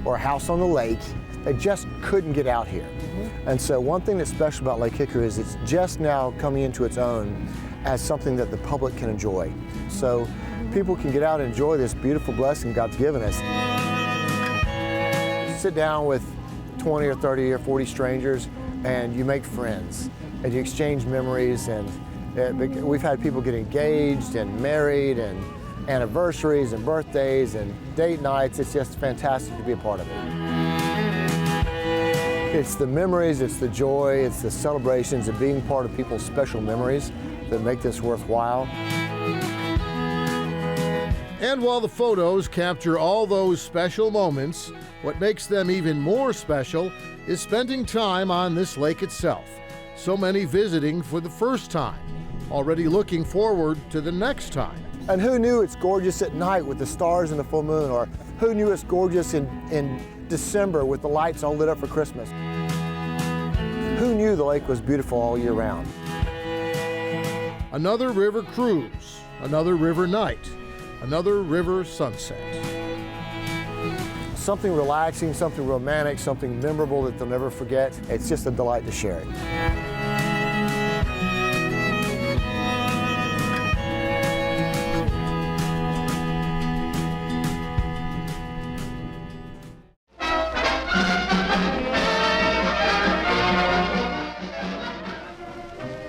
or a house on the lake. They just couldn't get out here. And so one thing that's special about Lake Hickory is it's just now coming into its own as something that the public can enjoy. So people can get out and enjoy this beautiful blessing God's given us. Sit down with 20 or 30 or 40 strangers and you make friends and you exchange memories, and we've had people get engaged and married and anniversaries and birthdays and date nights. It's just fantastic to be a part of it. It's the memories, it's the joy, it's the celebrations of being part of people's special memories that make this worthwhile. And while the photos capture all those special moments, what makes them even more special is spending time on this lake itself. So many visiting for the first time, already looking forward to the next time. And who knew it's gorgeous at night with the stars and the full moon, or who knew it's gorgeous in December with the lights all lit up for Christmas? Who knew the lake was beautiful all year round? Another river cruise, another river night, another river sunset. Something relaxing, something romantic, something memorable that they'll never forget. It's just a delight to share it.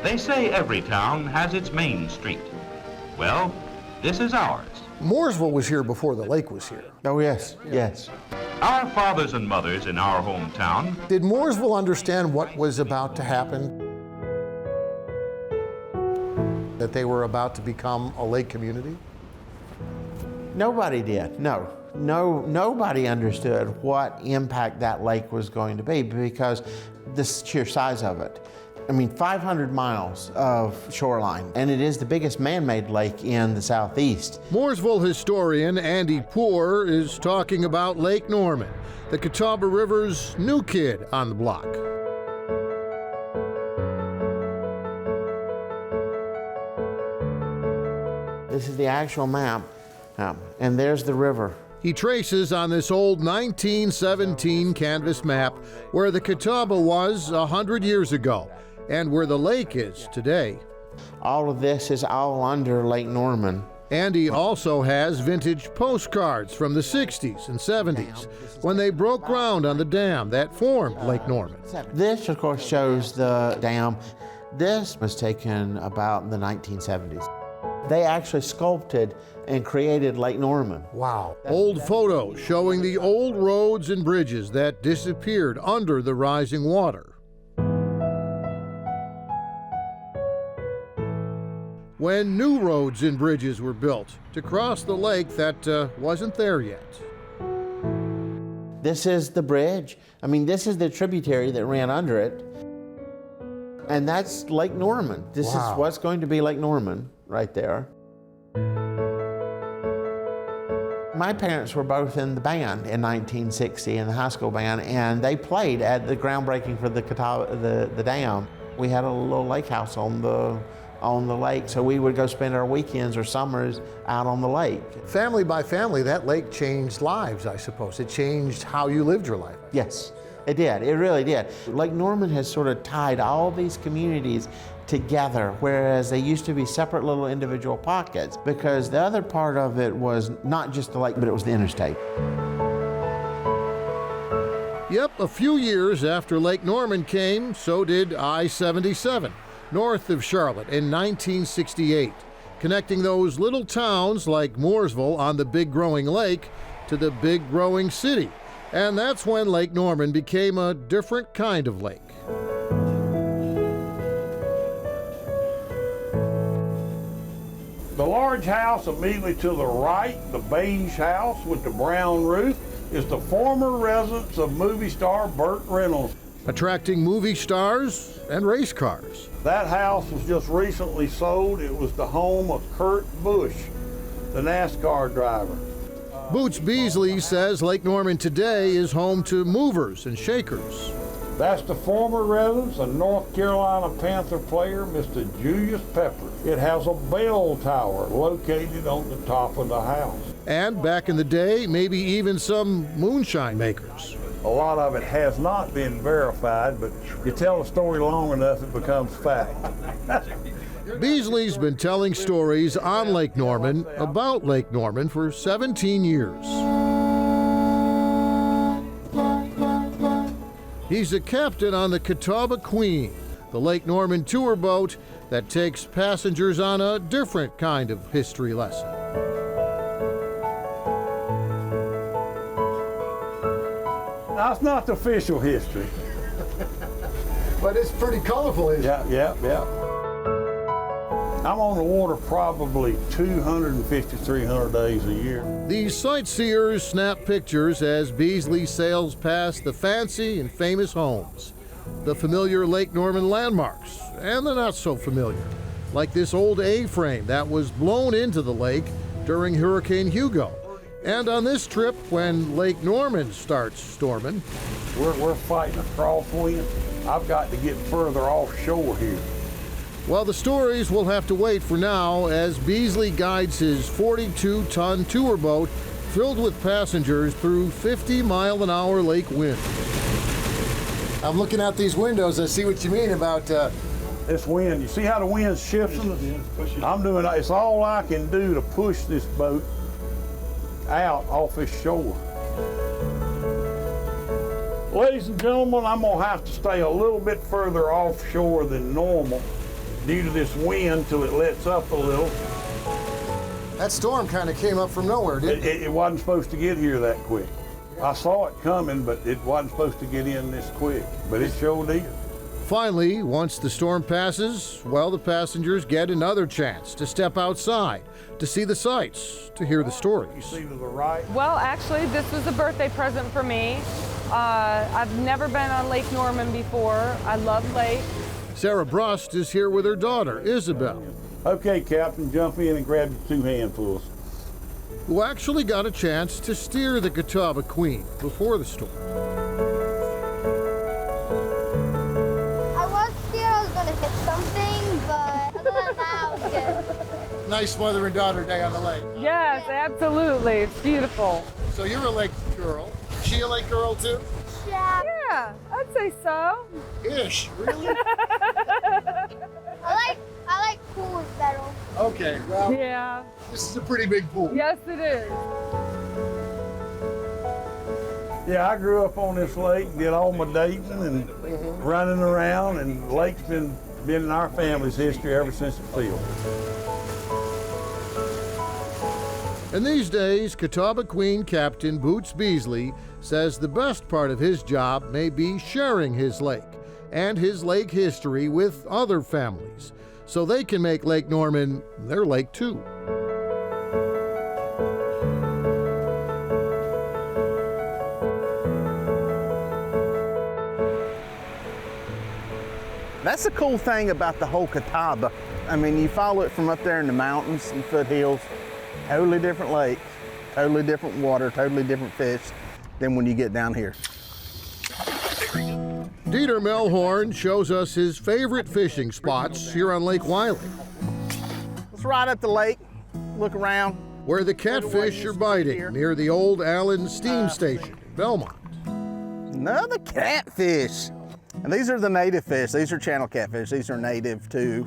They say every town has its main street. Well, this is ours. Mooresville was here before the lake was here. Oh, yes, yes. Our fathers and mothers in our hometown. Did Mooresville understand what was about to happen? That they were about to become a lake community? Nobody did, no. Nobody understood what impact that lake was going to be because the sheer size of it. I mean, 500 miles of shoreline, and it is the biggest man-made lake in the southeast. Mooresville historian Andy Poor is talking about Lake Norman, the Catawba River's new kid on the block. This is the actual map, and there's the river. He traces on this old 1917 canvas map where the Catawba was 100 years ago and where the lake is today. All of this is all under Lake Norman. And he also has vintage postcards from the 60s and 70s when they broke ground on the dam that formed Lake Norman. This, of course, shows the dam. This was taken about in the 1970s. They actually sculpted and created Lake Norman. Wow. Old photos showing the old roads and bridges that disappeared under the rising water. When new roads and bridges were built to cross the lake that wasn't there yet. This is the bridge. I mean, this is the tributary that ran under it. And that's Lake Norman. This is what's going to be Lake Norman right there. My parents were both in the band in 1960, in the high school band, and they played at the groundbreaking for the dam. We had a little lake house on the lake, so we would go spend our weekends or summers out on the lake. Family by family, that lake changed lives, I suppose. It changed how you lived your life. Yes, it did. It really did. Lake Norman has sort of tied all these communities together, whereas they used to be separate little individual pockets, because the other part of it was not just the lake, but it was the interstate. Yep, a few years after Lake Norman came, so did I-77, north of Charlotte in 1968, connecting those little towns like Mooresville on the big growing lake to the big growing city. And that's when Lake Norman became a different kind of lake. The large house immediately to the right, the beige house with the brown roof, is the former residence of movie star Burt Reynolds. Attracting movie stars and race cars. That house was just recently sold. It was the home of Kurt Busch, the NASCAR driver. Boots Beasley says Lake Norman today is home to movers and shakers. That's the former residence of North Carolina Panther player, Mr. Julius Pepper. It has a bell tower located on the top of the house. And back in the day, maybe even some moonshine makers. A lot of it has not been verified, but you tell a story long enough, it becomes fact. Beasley's been telling stories on Lake Norman, about Lake Norman, for 17 years. He's a captain on the Catawba Queen, the Lake Norman tour boat that takes passengers on a different kind of history lesson. That's not the official history. But it's pretty colorful, isn't it? Yeah. I'm on the water probably 250, 300 days a year. These sightseers snap pictures as Beasley sails past the fancy and famous homes, the familiar Lake Norman landmarks, and the not so familiar, like this old A-frame that was blown into the lake during Hurricane Hugo. And on this trip, when Lake Norman starts storming, we're fighting a crosswind. I've got to get further offshore here. Well, the stories will have to wait for now as Beasley guides his 42-ton tour boat filled with passengers through 50-mile-an-hour lake winds. I'm looking out these windows. I see what you mean about this wind. You see how the wind's shifting? I'm doing it's all I can do to push this boat out off this shore. Ladies and gentlemen, I'm gonna have to stay a little bit further offshore than normal due to this wind till it lets up a little. That storm kind of came up from nowhere, didn't it? It wasn't supposed to get here that quick. I saw it coming, but it wasn't supposed to get in this quick, but it sure did. Finally, once the storm passes, well, the passengers get another chance to step outside, to see the sights, to hear the stories. See to the right? Well, actually, this was a birthday present for me. I've never been on Lake Norman before. I love lakes. Sarah Brust is here with her daughter, Isabel. Okay, Captain, jump in and grab your 2 handfuls. Who actually got a chance to steer the Catawba Queen before the storm. I was scared I was going to hit something, but other than that, I was good. nice mother and daughter day on the lake. Yes, absolutely. It's beautiful. So you're a lake girl. Is she a lake girl too? Yeah, I'd say so. Ish, really? I like pools better. Okay, well, Yeah. this is a pretty big pool. Yes, it is. Yeah, I grew up on this lake, did all my dating and running around, and the lake's been in our family's history ever since it filled. And these days, Catawba Queen Captain Boots Beasley says the best part of his job may be sharing his lake and his lake history with other families, so they can make Lake Norman their lake too. That's the cool thing about the whole Catawba. I mean, you follow it from up there in the mountains and foothills, totally different lake, totally different water, totally different fish than when you get down here. Dieter Melhorn shows us his favorite fishing spots here on Lake Wylie, Let's ride up the lake, look around. where the catfish are biting near the old Allen Steam Station in Belmont. Another catfish. And these are the native fish. These are channel catfish. These are native to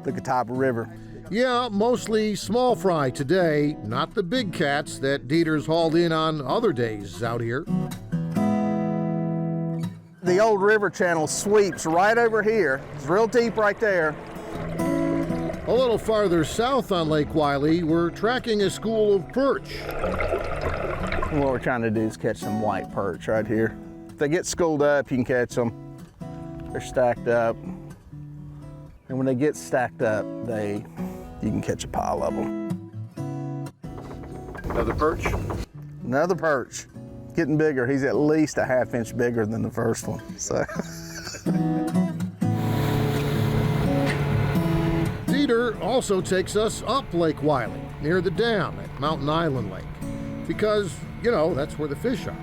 the Catawba River. Yeah, mostly small fry today, not the big cats that Dieter's hauled in on other days out here. The old river channel sweeps right over here. It's real deep right there. A little farther south on Lake Wylie, we're tracking a school of perch. And what we're trying to do is catch some white perch right here. If they get schooled up, you can catch them. They're stacked up. And when they get stacked up, you can catch a pile of them. Another perch? Another perch. Getting bigger. He's at least a half-inch bigger than the first one. So. Dieter also takes us up Lake Wylie, near the dam at Mountain Island Lake, because, you know, that's where the fish are.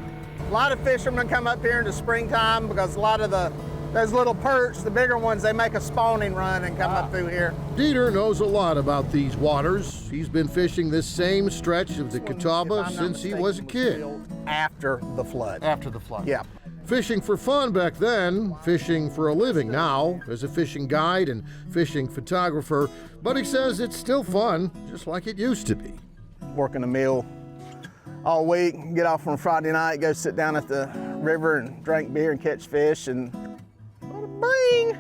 A lot of fishermen come up here in the springtime because a lot of those little perch, the bigger ones, they make a spawning run and come up through here. Dieter knows a lot about these waters. He's been fishing this same stretch of the Catawba since he was a kid. After the flood. After the flood. Yeah. Fishing for fun back then, fishing for a living now, as a fishing guide and fishing photographer, but he says it's still fun, just like it used to be. Working a mill all week, get off on Friday night, go sit down at the river and drink beer and catch fish, and bing!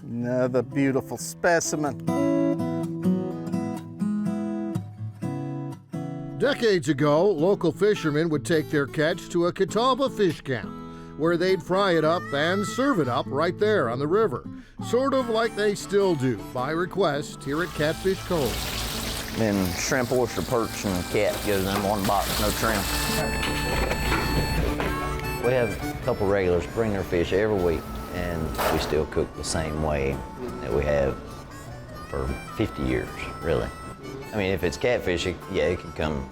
Another beautiful specimen. Decades ago, local fishermen would take their catch to a Catawba fish camp, where they'd fry it up and serve it up right there on the river, sort of like they still do, by request, here at Catfish Cove. Then shrimp, oyster, perch, and cat goes in one box, no trim. We have a couple regulars bring their fish every week, and we still cook the same way that we have for 50 years, really. I mean, if it's catfish, it could come,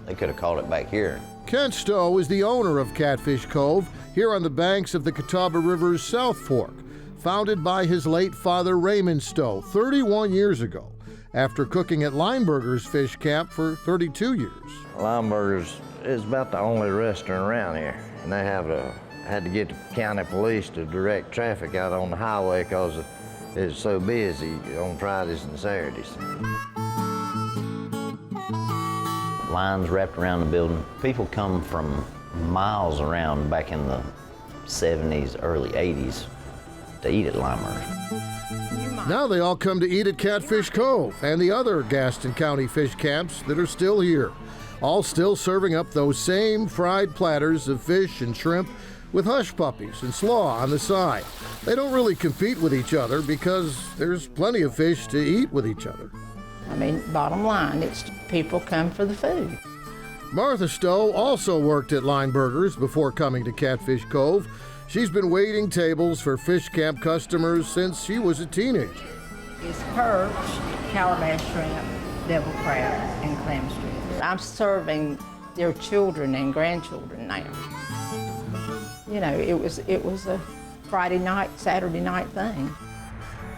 they could have caught it back here. Kent Stowe is the owner of Catfish Cove, here on the banks of the Catawba River's South Fork, founded by his late father Raymond Stowe 31 years ago, after cooking at Lineberger's fish camp for 32 years. Lineberger's is about the only restaurant around here, and they had to get the county police to direct traffic out on the highway because it's so busy on Fridays and Saturdays. Lines wrapped around the building. People come from miles around back in the 70s, early 80s to eat at Lineberger's. Now they all come to eat at Catfish Cove and the other Gaston County fish camps that are still here, all still serving up those same fried platters of fish and shrimp with hush puppies and slaw on the side. They don't really compete with each other because there's plenty of fish to eat with each other. I mean, bottom line, it's people come for the food. Martha Stowe also worked at Lineberger's before coming to Catfish Cove. She's been waiting tables for fish camp customers since she was a teenager. It's perch, calabash shrimp, devil crab, and clam strips. I'm serving their children and grandchildren now. You know, it was a Friday night, Saturday night thing.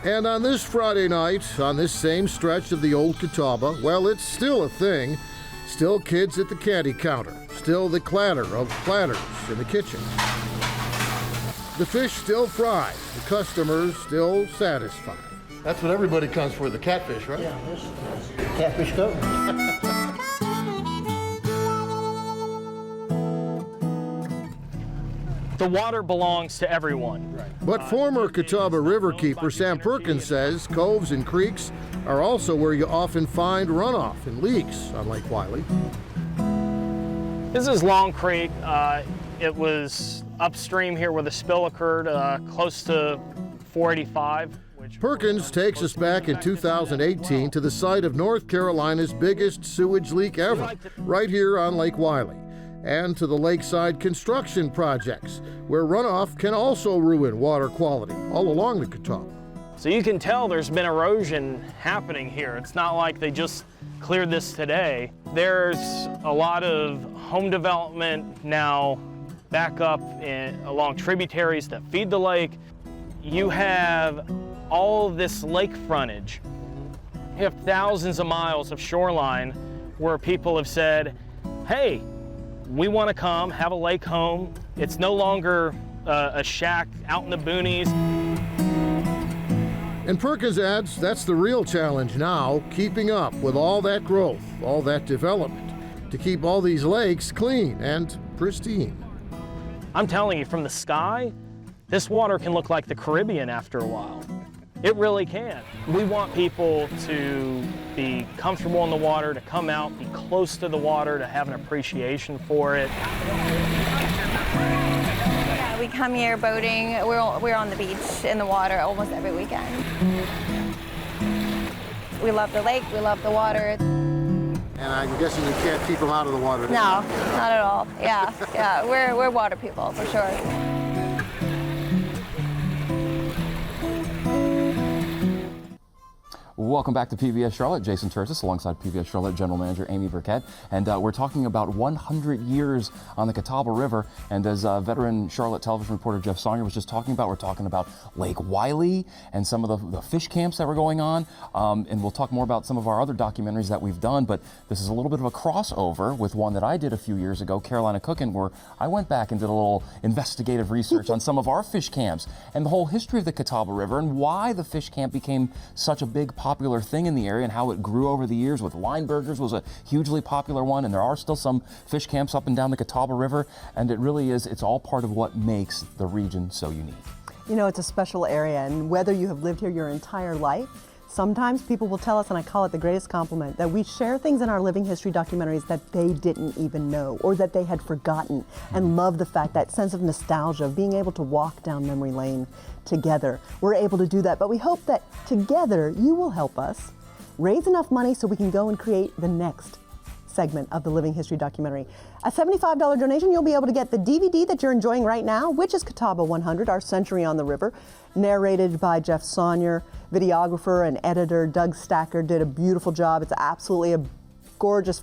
And on this Friday night, on this same stretch of the old Catawba, well, it's still a thing. Still kids at the candy counter. Still the clatter of platters in the kitchen. The fish still fried. The customers still satisfied. That's what everybody comes for, the catfish, right? Yeah, this catfish coat. The water belongs to everyone. But former Catawba River keeper Sam Perkins says coves and creeks are also where you often find runoff and leaks on Lake Wylie. This is Long Creek. It was upstream here where the spill occurred, close to 485. Perkins takes us back in 2018 to the site of North Carolina's biggest sewage leak ever, right here on Lake Wylie, and to the lakeside construction projects, where runoff can also ruin water quality all along the Catawba. So you can tell there's been erosion happening here. It's not like they just cleared this today. There's a lot of home development now back up along tributaries that feed the lake. You have all of this lake frontage. You have thousands of miles of shoreline where people have said, hey, we want to come, have a lake home. It's no longer a shack out in the boonies. And Perkins adds that's the real challenge now, keeping up with all that growth, all that development, to keep all these lakes clean and pristine. I'm telling you, from the sky, this water can look like the Caribbean after a while. It really can. We want people to be comfortable in the water, to come out, be close to the water, to have an appreciation for it. Yeah, we come here boating. We're on the beach in the water almost every weekend. We love the lake, we love the water. And I'm guessing you can't keep them out of the water. No, not at all. Yeah, we're water people for sure. Welcome back to PBS Charlotte. Jason Tersis alongside PBS Charlotte General Manager Amy Burkett. And we're talking about 100 years on the Catawba River. And as veteran Charlotte television reporter Jeff Sawyer was just talking about, we're talking about Lake Wylie and some of the fish camps that were going on. And we'll talk more about some of our other documentaries that we've done. But this is a little bit of a crossover with one that I did a few years ago, Carolina Cookin', where I went back and did a little investigative research on some of our fish camps and the whole history of the Catawba River and why the fish camp became such a big popular thing in the area and how it grew over the years. With Weinberger's was a hugely popular one, and there are still some fish camps up and down the Catawba River, and it really is, it's all part of what makes the region so unique. You know, it's a special area, and whether you have lived here your entire life, sometimes people will tell us, and I call it the greatest compliment, that we share things in our living history documentaries that they didn't even know or that they had forgotten, and love the fact, that sense of nostalgia of being able to walk down memory lane together. We're able to do that, but we hope that together you will help us raise enough money so we can go and create the next segment of the Living History documentary. A $75 donation, you'll be able to get the DVD that you're enjoying right now, which is Catawba 100, Our Century on the River, narrated by Jeff Sawyer. Videographer and editor Doug Stacker did a beautiful job. It's absolutely a gorgeous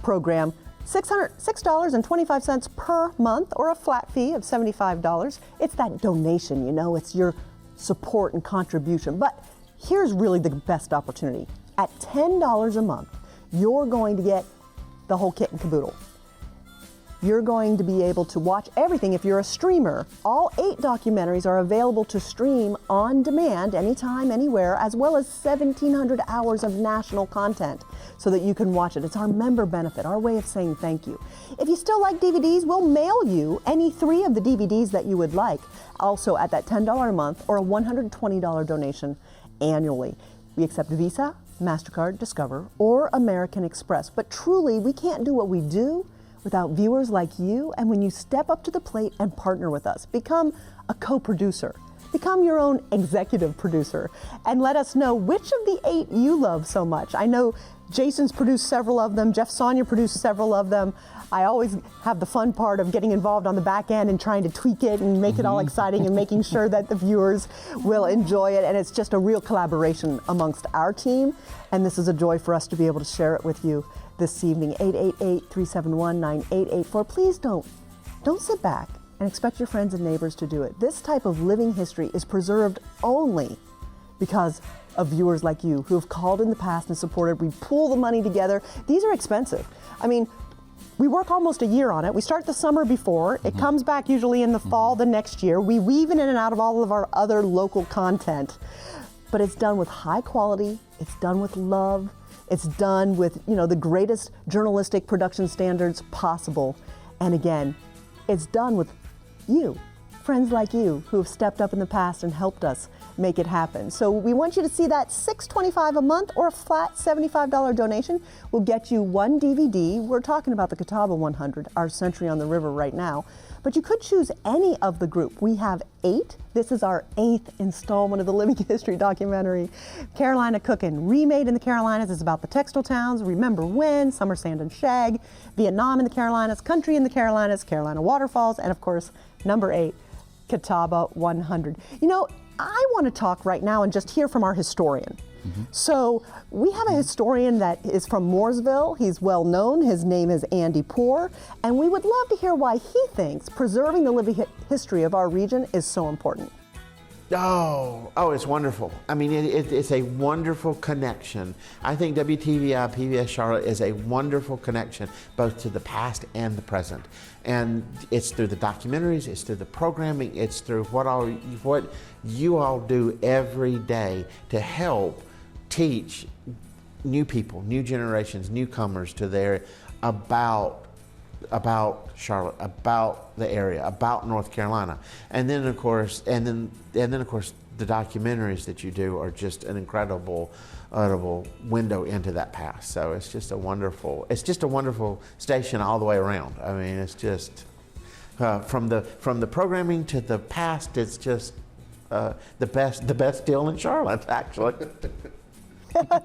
program. $6.25 per month, or a flat fee of $75. It's that donation, you know, it's your support and contribution. But here's really the best opportunity. At $10 a month, you're going to get the whole kit and caboodle. You're going to be able to watch everything if you're a streamer. All 8 documentaries are available to stream on demand anytime, anywhere, as well as 1,700 hours of national content so that you can watch it. It's our member benefit, our way of saying thank you. If you still like DVDs, we'll mail you any 3 of the DVDs that you would like, also at that $10 a month or a $120 donation annually. We accept Visa, MasterCard, Discover, or American Express. But truly, we can't do what we do without viewers like you. And when you step up to the plate and partner with us, become a co-producer, become your own executive producer, and let us know which of the 8 you love so much. I know Jason's produced several of them, Jeff Sawyer produced several of them. I always have the fun part of getting involved on the back end and trying to tweak it and make it all exciting and making sure that the viewers will enjoy it. And it's just a real collaboration amongst our team. And this is a joy for us to be able to share it with you this evening. 888-371-9884. Please don't sit back and expect your friends and neighbors to do it. This type of living history is preserved only because of viewers like you who have called in the past and supported. We pool the money together. These are expensive. I mean, we work almost a year on it. We start the summer before. It comes back usually in the fall the next year. We weave it in and out of all of our other local content. But it's done with high quality. It's done with love. It's done with, the greatest journalistic production standards possible. And again, it's done with you, friends like you who have stepped up in the past and helped us make it happen. So we want you to see that $6.25 a month or a flat $75 donation will get you one DVD. We're talking about the Catawba 100, our century on the river right now. But you could choose any of the group. We have 8. This is our 8th installment of the Living History documentary. Carolina Cookin', remade in the Carolinas, is about the textile towns. Remember When, Summer Sand and Shag, Vietnam in the Carolinas, Country in the Carolinas, Carolina Waterfalls, and of course, number 8, Catawba 100. I want to talk right now and just hear from our historian. So we have a historian that is from Mooresville. He's well known. His name is Andy Poor, and we would love to hear why he thinks preserving the living history of our region is so important. Oh, it's wonderful. I mean, it's a wonderful connection. I think WTVI PBS Charlotte is a wonderful connection both to the past and the present. And it's through the documentaries, it's through the programming, it's through what you all do every day to help teach new people, new generations, newcomers to there about Charlotte, about the area, about North Carolina. And then of course the documentaries that you do are just an incredible window into that past. So it's just a wonderful station all the way around. I mean, it's just from the programming to the past, it's just the best deal in Charlotte, actually.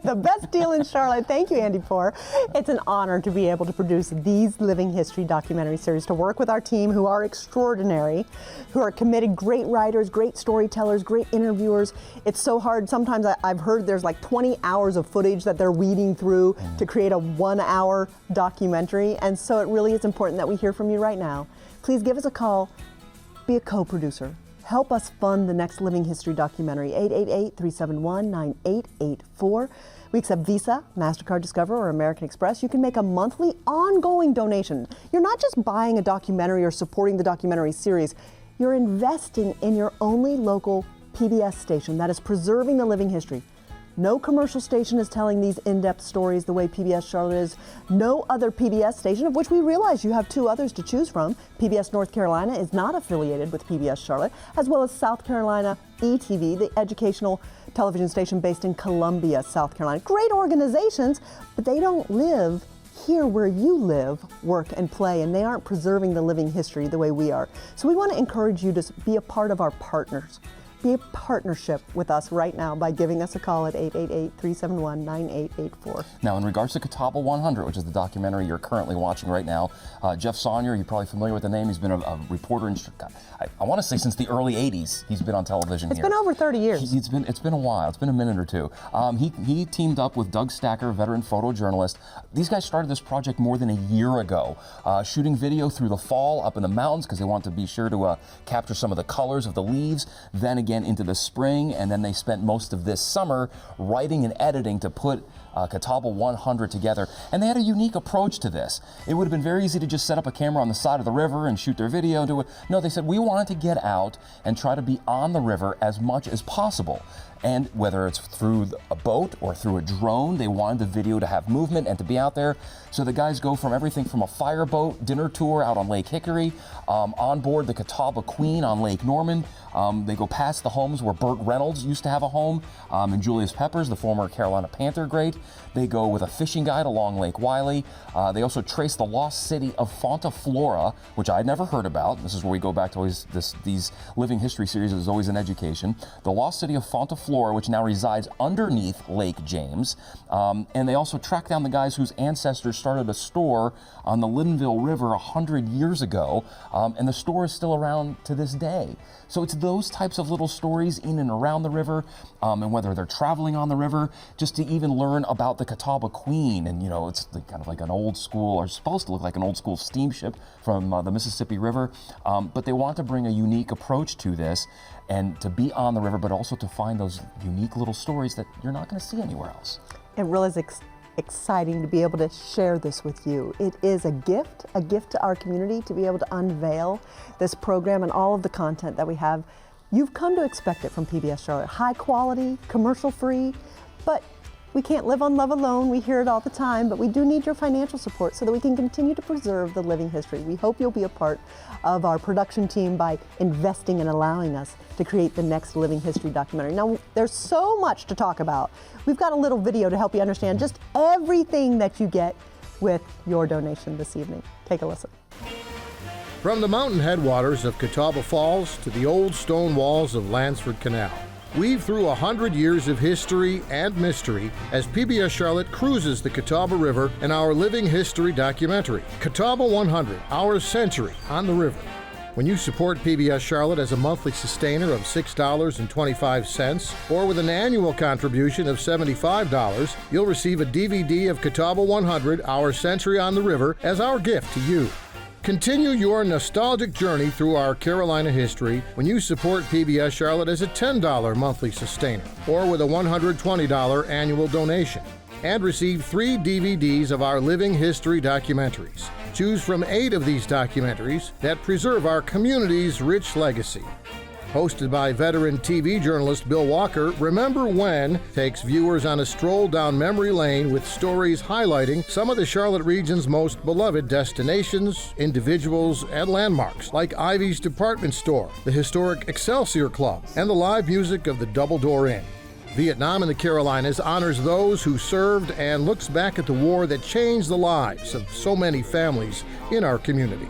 The best deal in Charlotte. Thank you, Andy Poor. It's an honor to be able to produce these Living History documentary series, to work with our team who are extraordinary, who are committed, great writers, great storytellers, great interviewers. It's so hard. Sometimes I've heard there's like 20 hours of footage that they're weeding through to create a 1-hour documentary. And so it really is important that we hear from you right now. Please give us a call. Be a co-producer. Help us fund the next Living History documentary, 888-371-9884. We accept Visa, MasterCard Discover, or American Express. You can make a monthly ongoing donation. You're not just buying a documentary or supporting the documentary series. You're investing in your only local PBS station that is preserving the living history. No commercial station is telling these in-depth stories the way PBS Charlotte is. No other PBS station, of which we realize you have 2 others to choose from. PBS North Carolina is not affiliated with PBS Charlotte, as well as South Carolina ETV, the educational television station based in Columbia, South Carolina. Great organizations, but they don't live here where you live, work, and play, and they aren't preserving the living history the way we are. So we want to encourage you to be a part of our partners. Be a partnership with us right now by giving us a call at 888-371-9884. Now, in regards to Catawba 100, which is the documentary you're currently watching right now, Jeff Sonnier, you're probably familiar with the name. He's been a reporter in, I want to say since the early 80s, he's been on television here. It's been over 30 years. It's been a while. It's been a minute or two. He teamed up with Doug Stacker, veteran photojournalist. These guys started this project more than a year ago, shooting video through the fall up in the mountains because they want to be sure to capture some of the colors of the leaves. Then again into the spring, and then they spent most of this summer writing and editing to put Catawba 100 together. And they had a unique approach to this. It would have been very easy to just set up a camera on the side of the river and shoot their video and do it. No, they said we wanted to get out and try to be on the river as much as possible. And whether it's through a boat or through a drone, they wanted the video to have movement and to be out there. So the guys go from everything from a fireboat dinner tour out on Lake Hickory, on board the Catawba Queen on Lake Norman. They go past the homes where Burt Reynolds used to have a home, and Julius Peppers, the former Carolina Panther great. They go with a fishing guide along Lake Wylie. They also trace the lost city of Fonta Flora, which I'd never heard about. This is where we go back to always these living history series is always an education. The lost city of Fonta Flora, which now resides underneath Lake James. And they also track down the guys whose ancestors started a store on the Linville River 100 years ago, and the store is still around to this day. So it's those types of little stories in and around the river, and whether they're traveling on the river, just to even learn about the Catawba Queen, and it's kind of like an old school, or supposed to look like an old school steamship from the Mississippi River. But they want to bring a unique approach to this, and to be on the river, but also to find those unique little stories that you're not going to see anywhere else. It really is exciting to be able to share this with you. It is a gift to our community to be able to unveil this program and all of the content that we have. You've come to expect it from PBS Charlotte. High quality, commercial free, but we can't live on love alone. We hear it all the time, but we do need your financial support so that we can continue to preserve the living history. We hope you'll be a part of our production team by investing and allowing us to create the next living history documentary. Now, there's so much to talk about. We've got a little video to help you understand just everything that you get with your donation this evening. Take a listen. From the mountain headwaters of Catawba Falls to the old stone walls of Lansford Canal, weave through 100 years of history and mystery as PBS Charlotte cruises the Catawba River in our living history documentary, Catawba 100, Our Century on the River. When you support PBS Charlotte as a monthly sustainer of $6.25 or with an annual contribution of $75, you'll receive a DVD of Catawba 100, Our Century on the River as our gift to you. Continue your nostalgic journey through our Carolina history when you support PBS Charlotte as a $10 monthly sustainer or with a $120 annual donation, and receive 3 DVDs of our living history documentaries. Choose from 8 of these documentaries that preserve our community's rich legacy. Hosted by veteran TV journalist Bill Walker, Remember When takes viewers on a stroll down memory lane with stories highlighting some of the Charlotte region's most beloved destinations, individuals, and landmarks, like Ivy's Department Store, the historic Excelsior Club, and the live music of the Double Door Inn. Vietnam in the Carolinas honors those who served and looks back at the war that changed the lives of so many families in our community.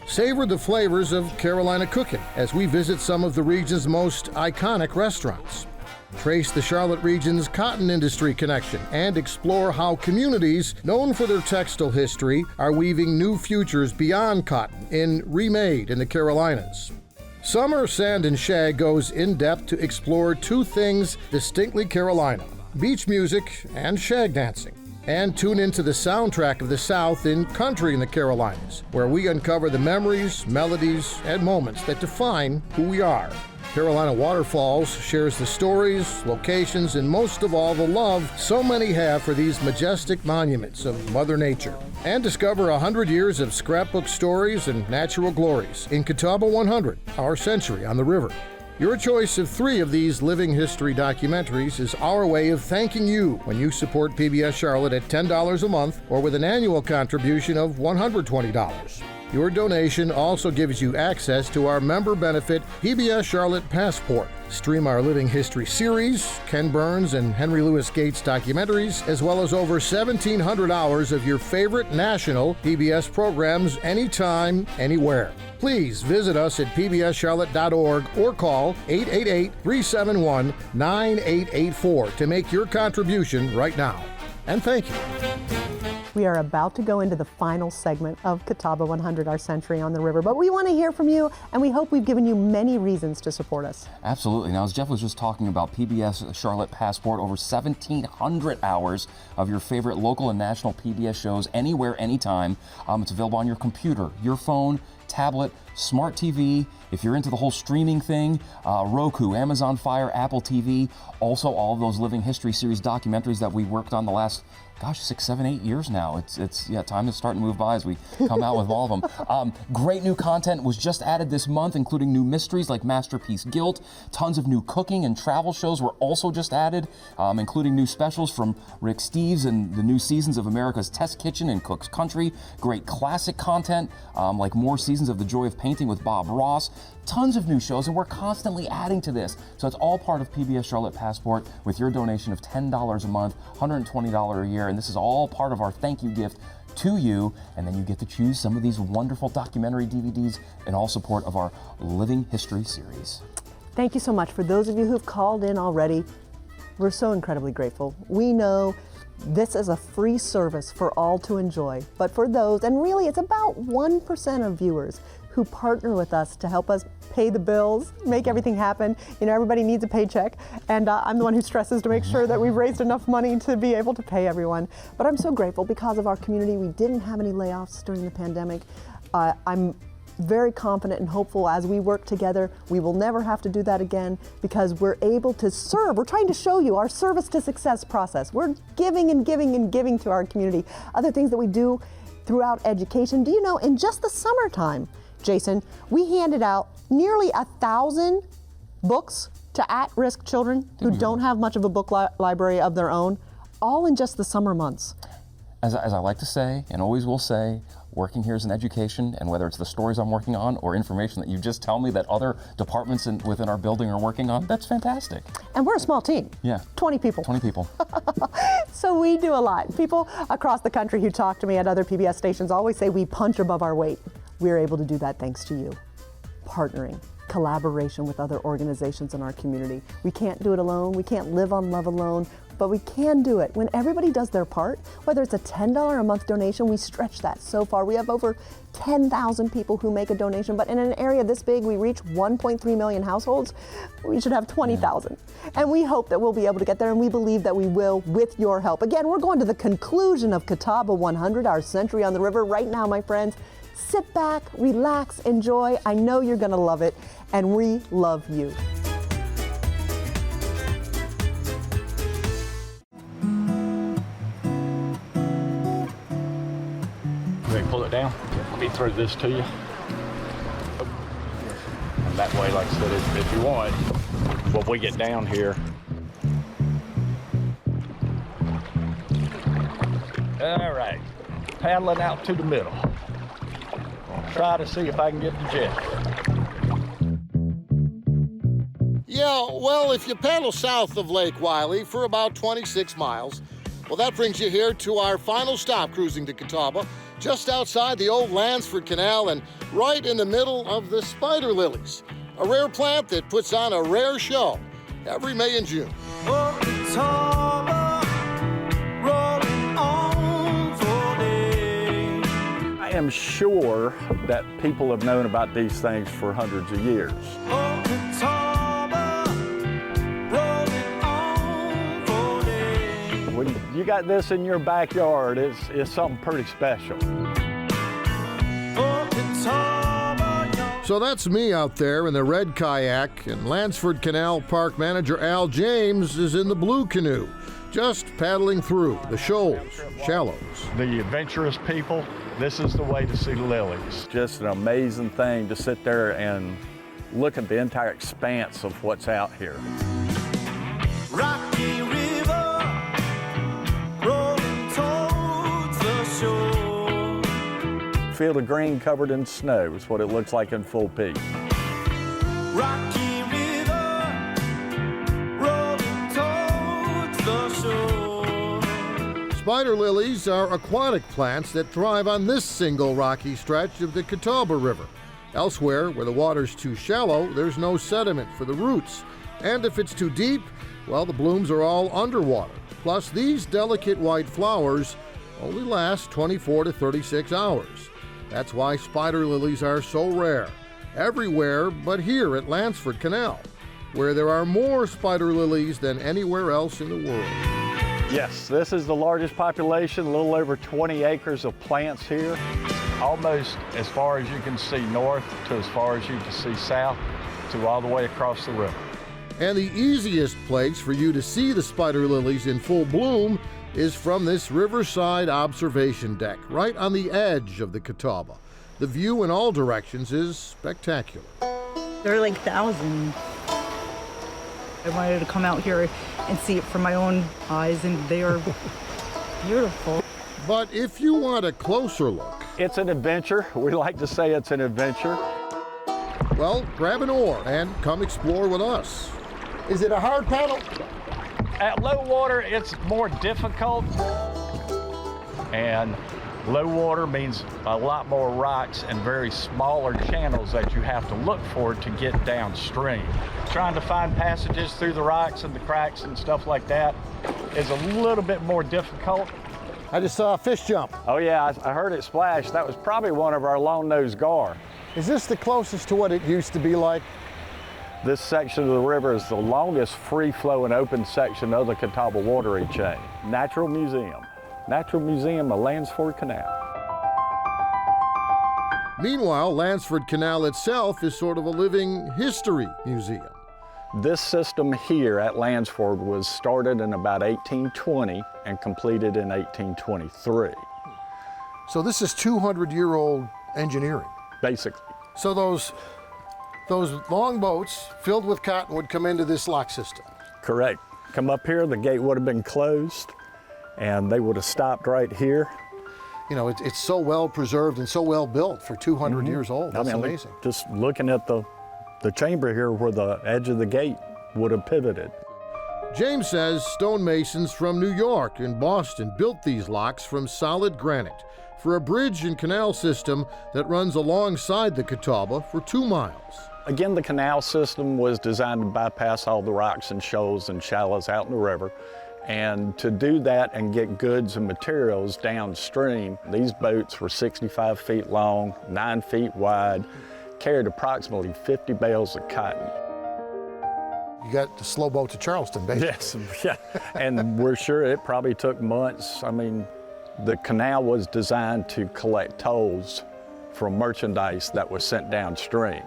Savor the flavors of Carolina cooking as we visit some of the region's most iconic restaurants. Trace the Charlotte region's cotton industry connection and explore how communities known for their textile history are weaving new futures beyond cotton in Remade in the Carolinas. Summer Sand and Shag goes in depth to explore 2 things distinctly Carolina: beach music and shag dancing. And tune into the soundtrack of the South in Country in the Carolinas, where we uncover the memories, melodies, and moments that define who we are. Carolina Waterfalls shares the stories, locations, and most of all, the love so many have for these majestic monuments of Mother Nature. And discover 100 years of scrapbook stories and natural glories in Catawba 100, Our Century on the River. Your choice of 3 of these living history documentaries is our way of thanking you when you support PBS Charlotte at $10 a month or with an annual contribution of $120. Your donation also gives you access to our member benefit PBS Charlotte Passport. Stream our living history series, Ken Burns and Henry Louis Gates documentaries, as well as over 1,700 hours of your favorite national PBS programs anytime, anywhere. Please visit us at pbscharlotte.org or call 888-371-9884 to make your contribution right now. And thank you. We are about to go into the final segment of Catawba 100, Our Century on the River, but we want to hear from you, and we hope we've given you many reasons to support us. Absolutely. Now, as Jeff was just talking about, PBS Charlotte Passport, over 1,700 hours of your favorite local and national PBS shows anywhere, anytime. It's available on your computer, your phone, tablet, smart TV. If you're into the whole streaming thing, Roku, Amazon Fire, Apple TV, also all of those living history series documentaries that we worked on the last 6, 7, 8 years now. It's time to start and move by as we come out with all of them. Great new content was just added this month, including new mysteries like Masterpiece Guilt. Tons of new cooking and travel shows were also just added, including new specials from Rick Steves and the new seasons of America's Test Kitchen and Cook's Country. Great classic content, like more seasons of The Joy of Painting with Bob Ross. Tons of new shows, and we're constantly adding to this. So it's all part of PBS Charlotte Passport with your donation of $10 a month, $120 a year, and this is all part of our thank you gift to you, and then you get to choose some of these wonderful documentary DVDs in all support of our Living History series. Thank you so much. For those of you who've called in already, we're so incredibly grateful. We know this is a free service for all to enjoy, but for those, and really it's about 1% of viewers who partner with us to help us pay the bills, make everything happen. You know, everybody needs a paycheck, and I'm the one who stresses to make sure that we've raised enough money to be able to pay everyone. But I'm so grateful because of our community. We didn't have any layoffs during the pandemic. I'm very confident and hopeful as we work together, we will never have to do that again because we're able to serve. We're trying to show you our service to success process. We're giving and giving and giving to our community. Other things that we do throughout education. Do you know, in just the summertime, Jason, we handed out nearly 1,000 books to at-risk children who don't have much of a book library of their own, all in just the summer months. As I like to say, and always will say, working here is an education, and whether it's the stories I'm working on or information that you just tell me that other departments within our building are working on, that's fantastic. And we're a small team. Yeah. 20 people. 20 people. So we do a lot. People across the country who talk to me at other PBS stations always say we punch above our weight. We're able to do that thanks to you. Partnering, collaboration with other organizations in our community. We can't do it alone. We can't live on love alone. But we can do it. When everybody does their part, whether it's a $10 a month donation, we stretch that so far. We have over 10,000 people who make a donation, but in an area this big, we reach 1.3 million households. We should have 20,000. And we hope that we'll be able to get there, and we believe that we will with your help. Again, we're going to the conclusion of Catawba 100, our century on the river. Right now, my friends, sit back, relax, enjoy. I know you're gonna love it, and we love you. Pull it down. Let me throw this to you. And that way, like I said, if you want, when we get down here. All right, paddling out to the middle. I'll try to see if I can get the jet. Yeah, well, if you paddle south of Lake Wylie for about 26 miles, well, that brings you here to our final stop cruising to Catawba, just outside the old Lansford Canal and right in the middle of the spider lilies, a rare plant that puts on a rare show every May and June. I am sure that people have known about these things for hundreds of years. When you got this in your backyard, it's something pretty special. So that's me out there in the red kayak, and Lansford Canal Park Manager Al James is in the blue canoe, just paddling through the shoals, shallows. The adventurous people, this is the way to see lilies. Just an amazing thing to sit there and look at the entire expanse of what's out here. Rocky River, rolling towards the shore. Field of green covered in snow is what it looks like in full peak. Rocky River, rolling towards the shore. Spider lilies are aquatic plants that thrive on this single rocky stretch of the Catawba River. Elsewhere, where the water's too shallow, there's no sediment for the roots. And if it's too deep, well, the blooms are all underwater. Plus, these delicate white flowers only last 24 to 36 hours. That's why spider lilies are so rare. Everywhere but here at Lansford Canal, where there are more spider lilies than anywhere else in the world. Yes, this is the largest population, a little over 20 acres of plants here. Almost as far as you can see north to as far as you can see south to all the way across the river. And the easiest place for you to see the spider lilies in full bloom is from this riverside observation deck, right on the edge of the Catawba. The view in all directions is spectacular. There are like thousands. I wanted to come out here and see it from my own eyes, and they are beautiful. But if you want a closer look, it's an adventure. We like to say it's an adventure. Well, grab an oar and come explore with us. Is it a hard paddle? At low water, it's more difficult. And low water means a lot more rocks and very smaller channels that you have to look for to get downstream. Trying to find passages through the rocks and the cracks and stuff like that is a little bit more difficult. I just saw a fish jump. Oh yeah, I heard it splash. That was probably one of our long-nosed gar. Is this the closest to what it used to be like? This section of the river is the longest free-flowing open section of the Catawba waterway chain. Natural Museum of Lansford Canal. Meanwhile, Lansford Canal itself is sort of a living history museum. This system here at Lansford was started in about 1820 and completed in 1823. So this is 200-year-old engineering. Basically. So those long boats filled with cotton would come into this lock system. Correct. Come up here, the gate would have been closed, and they would have stopped right here. You know, it's so well preserved and so well built for 200 years old. That's amazing. Just looking at the chamber here where the edge of the gate would have pivoted. James says stonemasons from New York and Boston built these locks from solid granite for a bridge and canal system that runs alongside the Catawba for 2 miles. Again, the canal system was designed to bypass all the rocks and shoals and shallows out in the river. And to do that and get goods and materials downstream, these boats were 65 feet long, 9 feet wide, carried approximately 50 bales of cotton. You got the slow boat to Charleston, basically. Yes, yeah. And we're sure it probably took months. I mean, the canal was designed to collect tolls from merchandise that was sent downstream.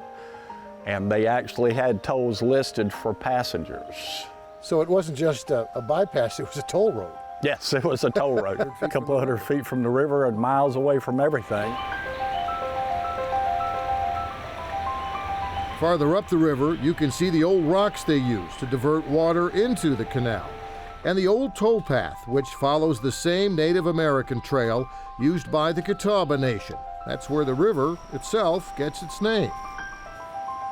And they actually had tolls listed for passengers. So it wasn't just a bypass, it was a toll road. Yes, it was a toll road. A couple hundred feet from the river and miles away from everything. Farther up the river, you can see the old rocks they used to divert water into the canal, and the old towpath, which follows the same Native American trail used by the Catawba Nation. That's where the river itself gets its name.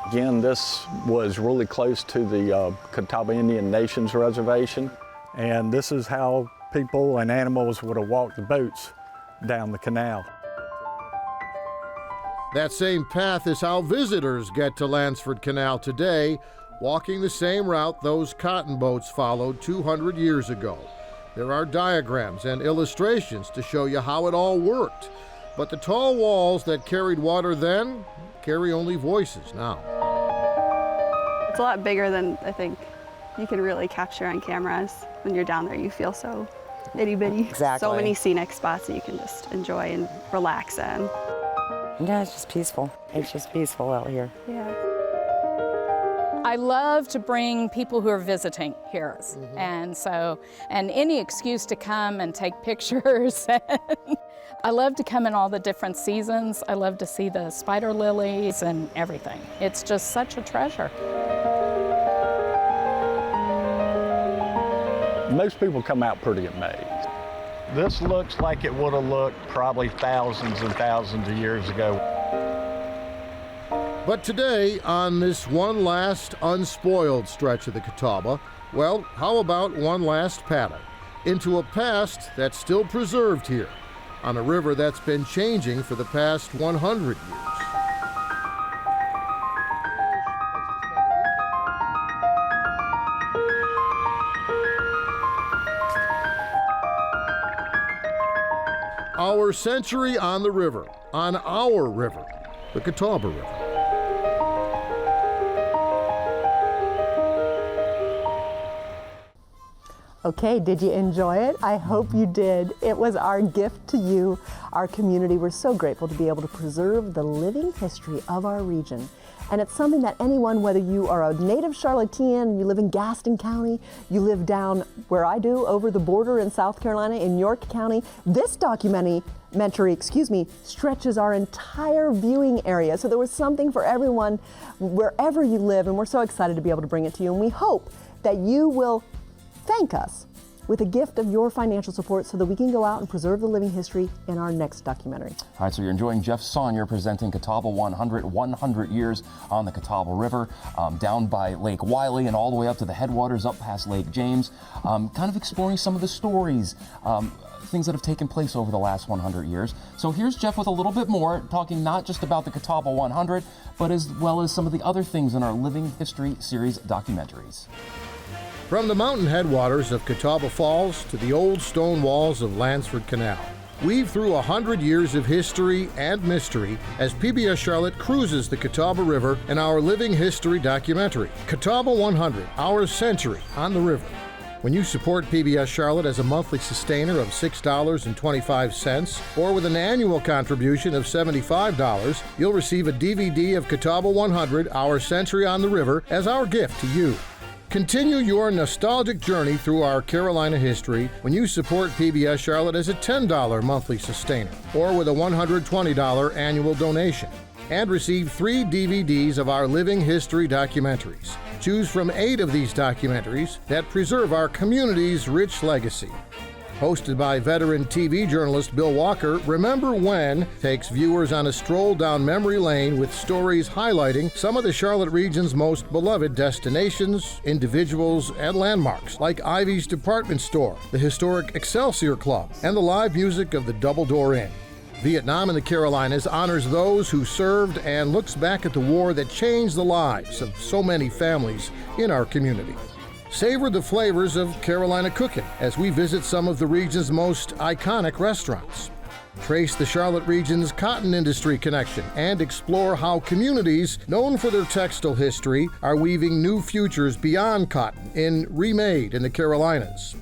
Again, this was really close to the Catawba Indian Nations Reservation, and this is how people and animals would have walked the boats down the canal. That same path is how visitors get to Lansford Canal today, walking the same route those cotton boats followed 200 years ago. There are diagrams and illustrations to show you how it all worked. But the tall walls that carried water then carry only voices now. It's a lot bigger than I think you can really capture on cameras. When you're down there, you feel so itty bitty. Exactly. So many scenic spots that you can just enjoy and relax in. Yeah, it's just peaceful. It's just peaceful out here. Yeah. I love to bring people who are visiting here. And any excuse to come and take pictures. I love to come in all the different seasons. I love to see the spider lilies and everything. It's just such a treasure. Most people come out pretty amazed. This looks like it would have looked probably thousands and thousands of years ago. But today, on this one last unspoiled stretch of the Catawba, well, how about one last paddle into a past that's still preserved here on a river that's been changing for the past 100 years. Our century on the river, on our river, the Catawba River. Okay, did you enjoy it? I hope you did. It was our gift to you, our community. We're so grateful to be able to preserve the living history of our region. And it's something that anyone, whether you are a native Charlottean, you live in Gaston County, you live down where I do, over the border in South Carolina, in York County, this documentary, stretches our entire viewing area. So there was something for everyone, wherever you live, and we're so excited to be able to bring it to you. And we hope that you will thank us with a gift of your financial support so that we can go out and preserve the living history in our next documentary. All right, so you're enjoying Jeff Saunier presenting Catawba 100 years on the Catawba River, down by Lake Wylie and all the way up to the headwaters, up past Lake James, kind of exploring some of the stories, things that have taken place over the last 100 years. So here's Jeff with a little bit more, talking not just about the Catawba 100, but as well as some of the other things in our Living History series documentaries. From the mountain headwaters of Catawba Falls to the old stone walls of Lansford Canal, weave through 100 years of history and mystery as PBS Charlotte cruises the Catawba River in our living history documentary, Catawba 100, Our Century on the River. When you support PBS Charlotte as a monthly sustainer of $6.25 or with an annual contribution of $75, you'll receive a DVD of Catawba 100, Our Century on the River as our gift to you. Continue your nostalgic journey through our Carolina history when you support PBS Charlotte as a $10 monthly sustainer or with a $120 annual donation, and receive 3 DVDs of our living history documentaries. Choose from 8 of these documentaries that preserve our community's rich legacy. Hosted by veteran TV journalist Bill Walker, Remember When takes viewers on a stroll down memory lane with stories highlighting some of the Charlotte region's most beloved destinations, individuals, and landmarks, like Ivy's Department Store, the historic Excelsior Club, and the live music of the Double Door Inn. Vietnam in the Carolinas honors those who served and looks back at the war that changed the lives of so many families in our community. Savor the flavors of Carolina cooking as we visit some of the region's most iconic restaurants. Trace the Charlotte region's cotton industry connection and explore how communities known for their textile history are weaving new futures beyond cotton in Remade in the Carolinas.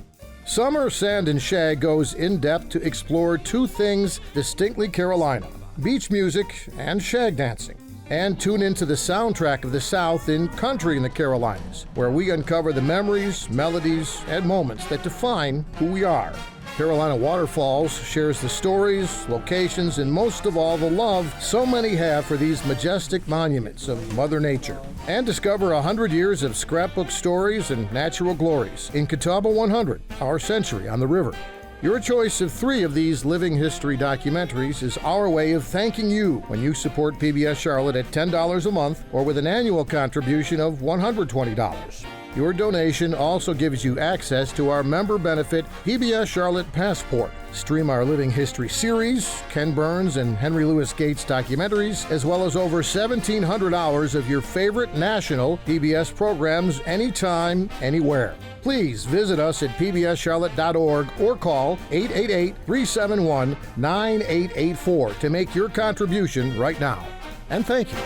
Summer Sand and Shag goes in depth to explore 2 things distinctly Carolina: beach music and shag dancing. And tune into the soundtrack of the South in Country in the Carolinas, where we uncover the memories, melodies, and moments that define who we are. Carolina Waterfalls shares the stories, locations, and most of all, the love so many have for these majestic monuments of Mother Nature. And discover 100 years of scrapbook stories and natural glories in Catawba 100, Our Century on the River. Your choice of 3 of these living history documentaries is our way of thanking you when you support PBS Charlotte at $10 a month or with an annual contribution of $120. Your donation also gives you access to our member benefit PBS Charlotte Passport. Stream our Living History series, Ken Burns and Henry Louis Gates documentaries, as well as over 1,700 hours of your favorite national PBS programs anytime, anywhere. Please visit us at pbscharlotte.org or call 888-371-9884 to make your contribution right now. And thank you.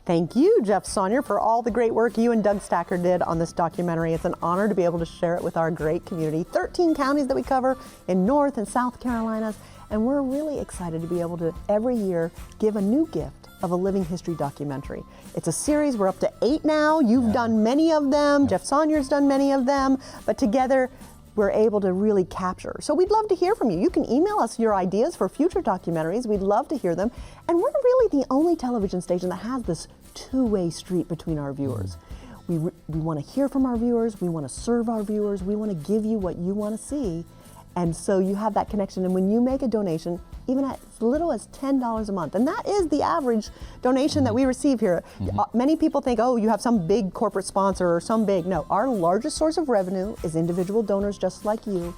Thank you, Jeff Saunier, for all the great work you and Doug Stacker did on this documentary. It's an honor to be able to share it with our great community. 13 counties that we cover in North and South Carolinas, and we're really excited to be able to every year give a new gift of a living history documentary. It's a series. We're up to 8 now. You've done many of them. Jeff Saunier's done many of them, but together we're able to really capture. So we'd love to hear from you. You can email us your ideas for future documentaries. We'd love to hear them. And we're really the only television station that has this 2-way street between our viewers. We want to hear from our viewers. We want to serve our viewers. We want to give you what you want to see. And so you have that connection. And when you make a donation, even as little as $10 a month, and that is the average donation that we receive here. Many people think, oh, you have some big corporate sponsor or some big. No, our largest source of revenue is individual donors just like you.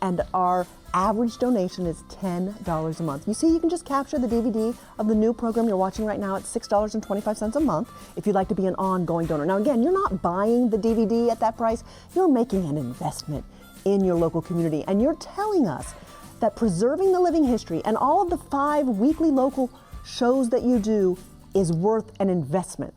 And our average donation is $10 a month. You see, you can just capture the DVD of the new program you're watching right now at $6.25 a month if you'd like to be an ongoing donor. Now, again, you're not buying the DVD at that price. You're making an investment in your local community, and you're telling us that preserving the living history and all of the 5 weekly local shows that you do is worth an investment,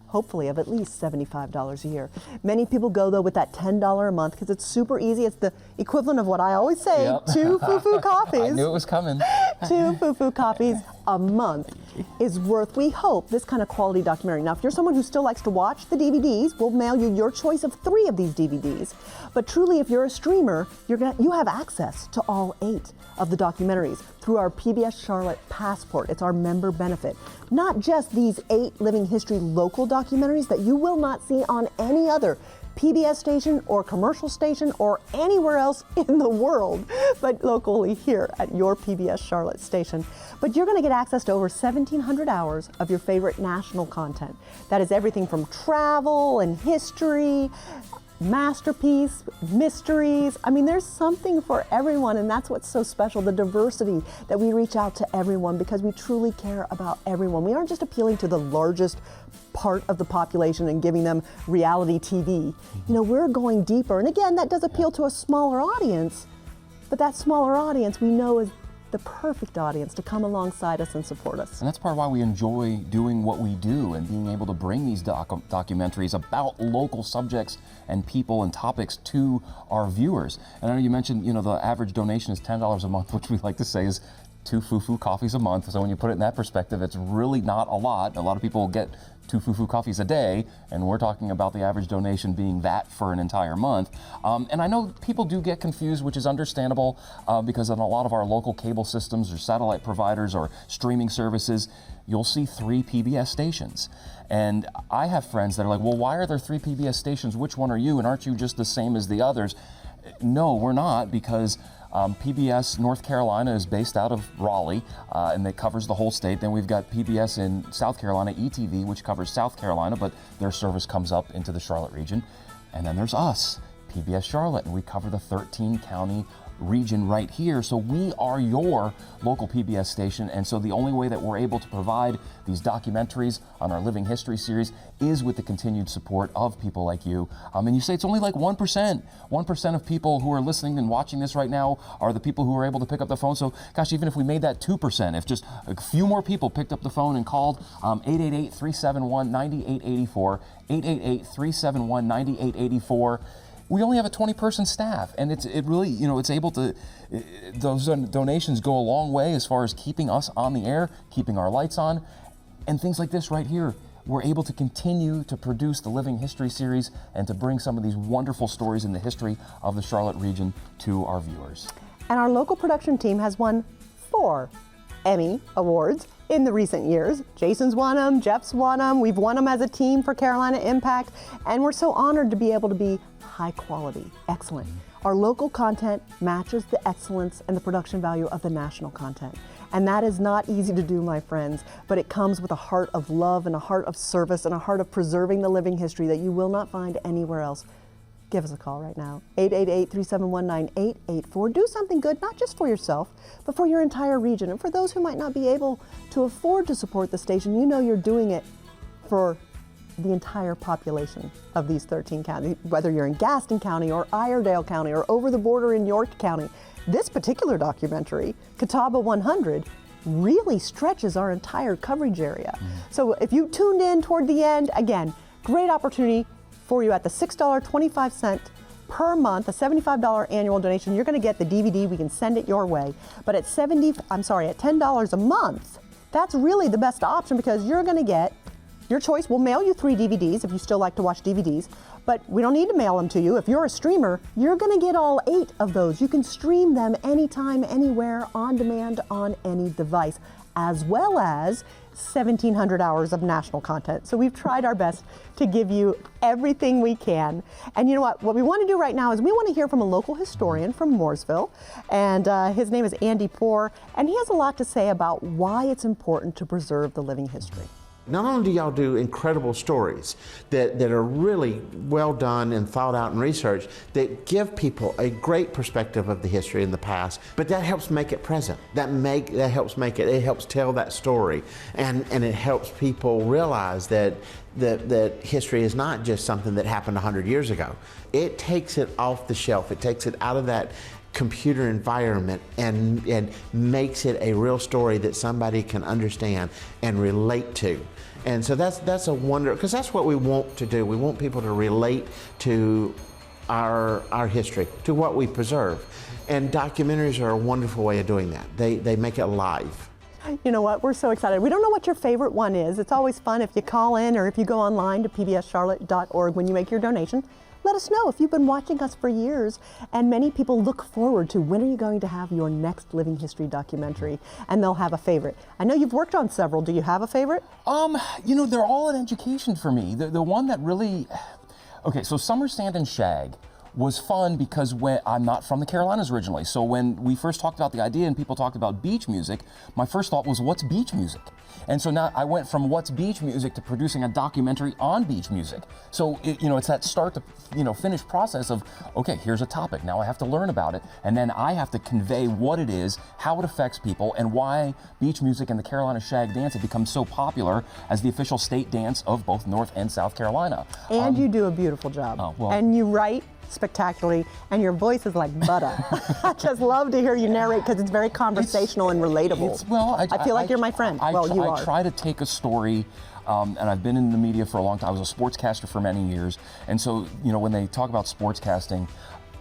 hopefully of at least $75 a year. Many people go though with that $10 a month because it's super easy. It's the equivalent of what I always say, 2 foo-foo coffees. I knew it was coming. 2 foo-foo coffees a month is worth, we hope, this kind of quality documentary. Now, if you're someone who still likes to watch the DVDs, we'll mail you your choice of 3 of these DVDs. But truly, if you're a streamer, you have access to all 8 of the documentaries through our PBS Charlotte Passport. It's our member benefit. Not just these 8 living history local documentaries that you will not see on any other PBS station or commercial station or anywhere else in the world, but locally here at your PBS Charlotte station. But you're going to get access to over 1,700 hours of your favorite national content. That is everything from travel and history, masterpiece, mysteries. I mean, there's something for everyone, and that's what's so special, the diversity that we reach out to everyone because we truly care about everyone. We aren't just appealing to the largest part of the population and giving them reality TV. You know, we're going deeper, and again, that does appeal to a smaller audience, but that smaller audience we know is the perfect audience to come alongside us and support us. And that's part of why we enjoy doing what we do and being able to bring these documentaries about local subjects and people and topics to our viewers. And I know you mentioned, you know, the average donation is $10 a month, which we like to say is 2 Fufu coffees a month. So when you put it in that perspective, it's really not a lot. A lot of people get 2 Fufu coffees a day, and we're talking about the average donation being that for an entire month. And I know people do get confused, which is understandable because on a lot of our local cable systems or satellite providers or streaming services, you'll see 3 PBS stations. And I have friends that are like, well, why are there 3 PBS stations? Which one are you? And aren't you just the same as the others? No, we're not, because PBS North Carolina is based out of Raleigh, and it covers the whole state. Then we've got PBS in South Carolina, ETV, which covers South Carolina, but their service comes up into the Charlotte region. And then there's us, PBS Charlotte, and we cover the 13-county region right here. So we are your local PBS station, and so the only way that we're able to provide these documentaries on our Living History series is with the continued support of people like you. And you say it's only like 1%. 1% of people who are listening and watching this right now are the people who are able to pick up the phone. So gosh, even if we made that 2%, if just a few more people picked up the phone and called 888-371-9884, 888-371-9884, we only have a 20-person staff, and it really, you know, it's able to, those donations go a long way as far as keeping us on the air, keeping our lights on, and things like this right here. We're able to continue to produce the Living History series and to bring some of these wonderful stories in the history of the Charlotte region to our viewers. And our local production team has won 4 Emmy Awards in the recent years. Jason's won them, Jeff's won them, we've won them as a team for Carolina Impact, and we're so honored to be able to be high quality, excellent. Our local content matches the excellence and the production value of the national content. And that is not easy to do, my friends, but it comes with a heart of love and a heart of service and a heart of preserving the living history that you will not find anywhere else. Give us a call right now, 888-371-9884. Do something good, not just for yourself, but for your entire region. And for those who might not be able to afford to support the station, you know you're doing it for the entire population of these 13 counties, whether you're in Gaston County or Iredell County or over the border in York County. This particular documentary, Catawba 100, really stretches our entire coverage area. So if you tuned in toward the end, again, great opportunity for you at the $6.25 per month, a $75 annual donation. You're going to get the DVD. We can send it your way. But at $10 a month, that's really the best option because you're going to get your choice. We'll mail you 3 DVDs if you still like to watch DVDs, but we don't need to mail them to you. If you're a streamer, you're going to get all 8 of those. You can stream them anytime, anywhere, on demand, on any device, as well as 1,700 hours of national content. So we've tried our best to give you everything we can. And you know what? What we want to do right now is we want to hear from a local historian from Mooresville, and his name is Andy Poor, and he has a lot to say about why it's important to preserve the living history. Not only do y'all do incredible stories that are really well done and thought out and researched, that give people a great perspective of the history in the past, but that helps make it present. That helps make it helps tell that story, and it helps people realize that history is not just something that happened 100 years ago. It takes it off the shelf. It takes it out of that computer environment and makes it a real story that somebody can understand and relate to. And so that's a wonder, because that's what we want to do. We want people to relate to our history, to what we preserve. And documentaries are a wonderful way of doing that. They make it alive. You know what, we're so excited. We don't know what your favorite one is. It's always fun if you call in or if you go online to pbscharlotte.org when you make your donation. Let us know if you've been watching us for years, and many people look forward to when are you going to have your next Living History documentary, and they'll have a favorite. I know you've worked on several. Do you have a favorite? You know, they're all an education for me. The one that really, okay, so Summer Sand and Shag was fun because I'm not from the Carolinas originally. So when we first talked about the idea and people talked about beach music, my first thought was, what's beach music? And so now I went from what's beach music to producing a documentary on beach music. So it's that start to finish process of, okay, here's a topic, now I have to learn about it, and then I have to convey what it is, how it affects people, and why beach music and the Carolina Shag Dance have become so popular as the official state dance of both North and South Carolina. And you do a beautiful job. Oh, well. And you write spectacularly, and your voice is like butter. I just love to hear you narrate because it's very conversational and relatable. I feel like you're my friend. You are. I try to take a story, and I've been in the media for a long time. I was a sportscaster for many years, and so when they talk about sportscasting,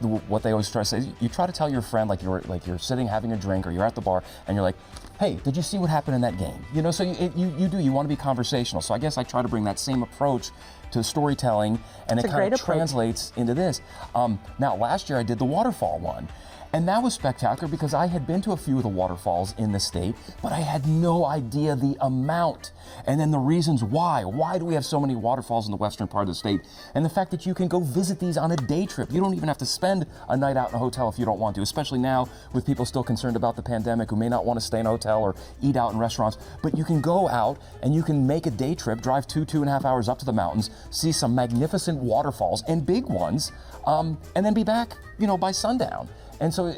what they always try to say is you try to tell your friend like you're sitting having a drink or you're at the bar and you're like, hey, did you see what happened in that game? So you want to be conversational. So I guess I try to bring that same approach to storytelling, and it kind of translates into this. Now, last year I did the waterfall one. And that was spectacular because I had been to a few of the waterfalls in the state, but I had no idea the amount and then the reasons why. Why do we have so many waterfalls in the western part of the state? And the fact that you can go visit these on a day trip. You don't even have to spend a night out in a hotel if you don't want to, especially now with people still concerned about the pandemic who may not want to stay in a hotel or eat out in restaurants. But you can go out and you can make a day trip, drive 2.5 hours up to the mountains, see some magnificent waterfalls and big ones, and then be back, by sundown. And so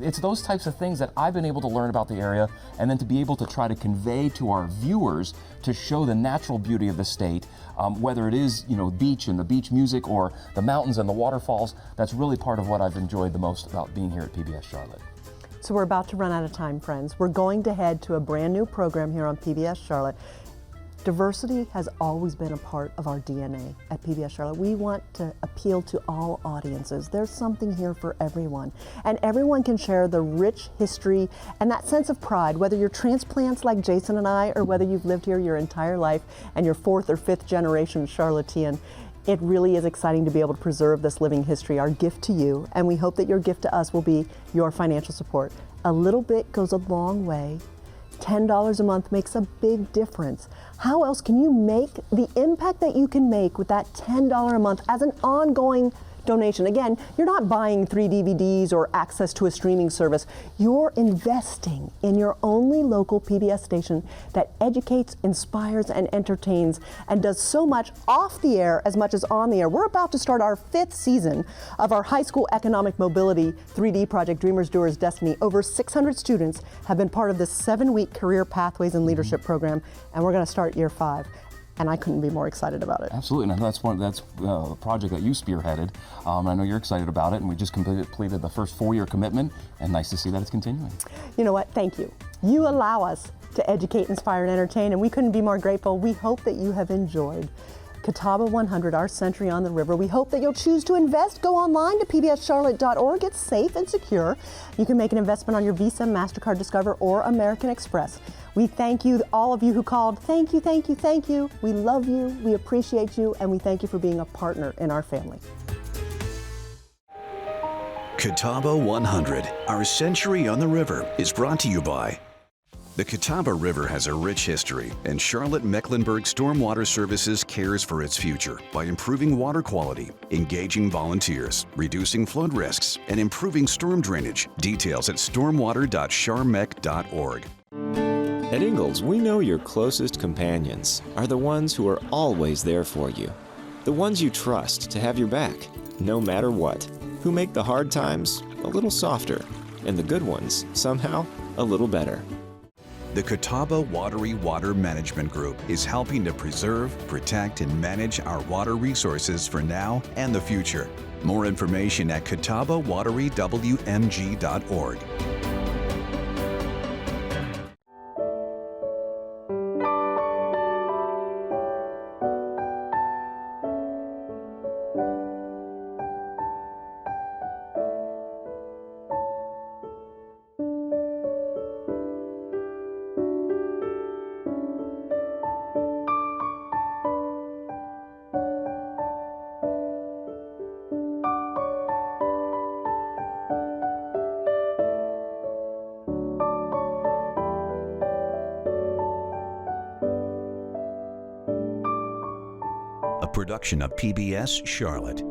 it's those types of things that I've been able to learn about the area and then to be able to try to convey to our viewers to show the natural beauty of the state, whether it is, beach and the beach music or the mountains and the waterfalls. That's really part of what I've enjoyed the most about being here at PBS Charlotte. So we're about to run out of time, friends. We're going to head to a brand new program here on PBS Charlotte. Diversity has always been a part of our DNA at PBS Charlotte. We want to appeal to all audiences. There's something here for everyone. And everyone can share the rich history and that sense of pride, whether you're transplants like Jason and I, or whether you've lived here your entire life and you're 4th or 5th generation Charlottean. It really is exciting to be able to preserve this living history, our gift to you, and we hope that your gift to us will be your financial support. A little bit goes a long way. $10 a month makes a big difference. How else can you make the impact that you can make with that $10 a month as an ongoing donation? Again, you're not buying 3 DVDs or access to a streaming service. You're investing in your only local PBS station that educates, inspires, and entertains, and does so much off the air as much as on the air. We're about to start our 5th season of our high school economic mobility 3D project, Dreamers, Doers, Destiny. Over 600 students have been part of this 7-week career pathways and leadership program, and we're going to start year 5. And I couldn't be more excited about it. Absolutely, and that's a project that you spearheaded. I know you're excited about it, and we just completed the first 4-year commitment, and nice to see that it's continuing. You know what? Thank you. You allow us to educate, inspire, and entertain, and we couldn't be more grateful. We hope that you have enjoyed Catawba 100, our century on the river. We hope that you'll choose to invest. Go online to pbscharlotte.org. It's safe and secure. You can make an investment on your Visa, MasterCard, Discover, or American Express. We thank you, all of you who called. Thank you, thank you, thank you. We love you, we appreciate you, and we thank you for being a partner in our family. Catawba 100, our century on the river, is brought to you by the Catawba River has a rich history, and Charlotte-Mecklenburg Stormwater Services cares for its future by improving water quality, engaging volunteers, reducing flood risks, and improving storm drainage. Details at stormwater.charmec.org. At Ingalls, we know your closest companions are the ones who are always there for you. The ones you trust to have your back, no matter what. Who make the hard times a little softer, and the good ones, somehow, a little better. The Catawba Watery Water Management Group is helping to preserve, protect, and manage our water resources for now and the future. More information at catawbawaterywmg.org. Production of PBS Charlotte.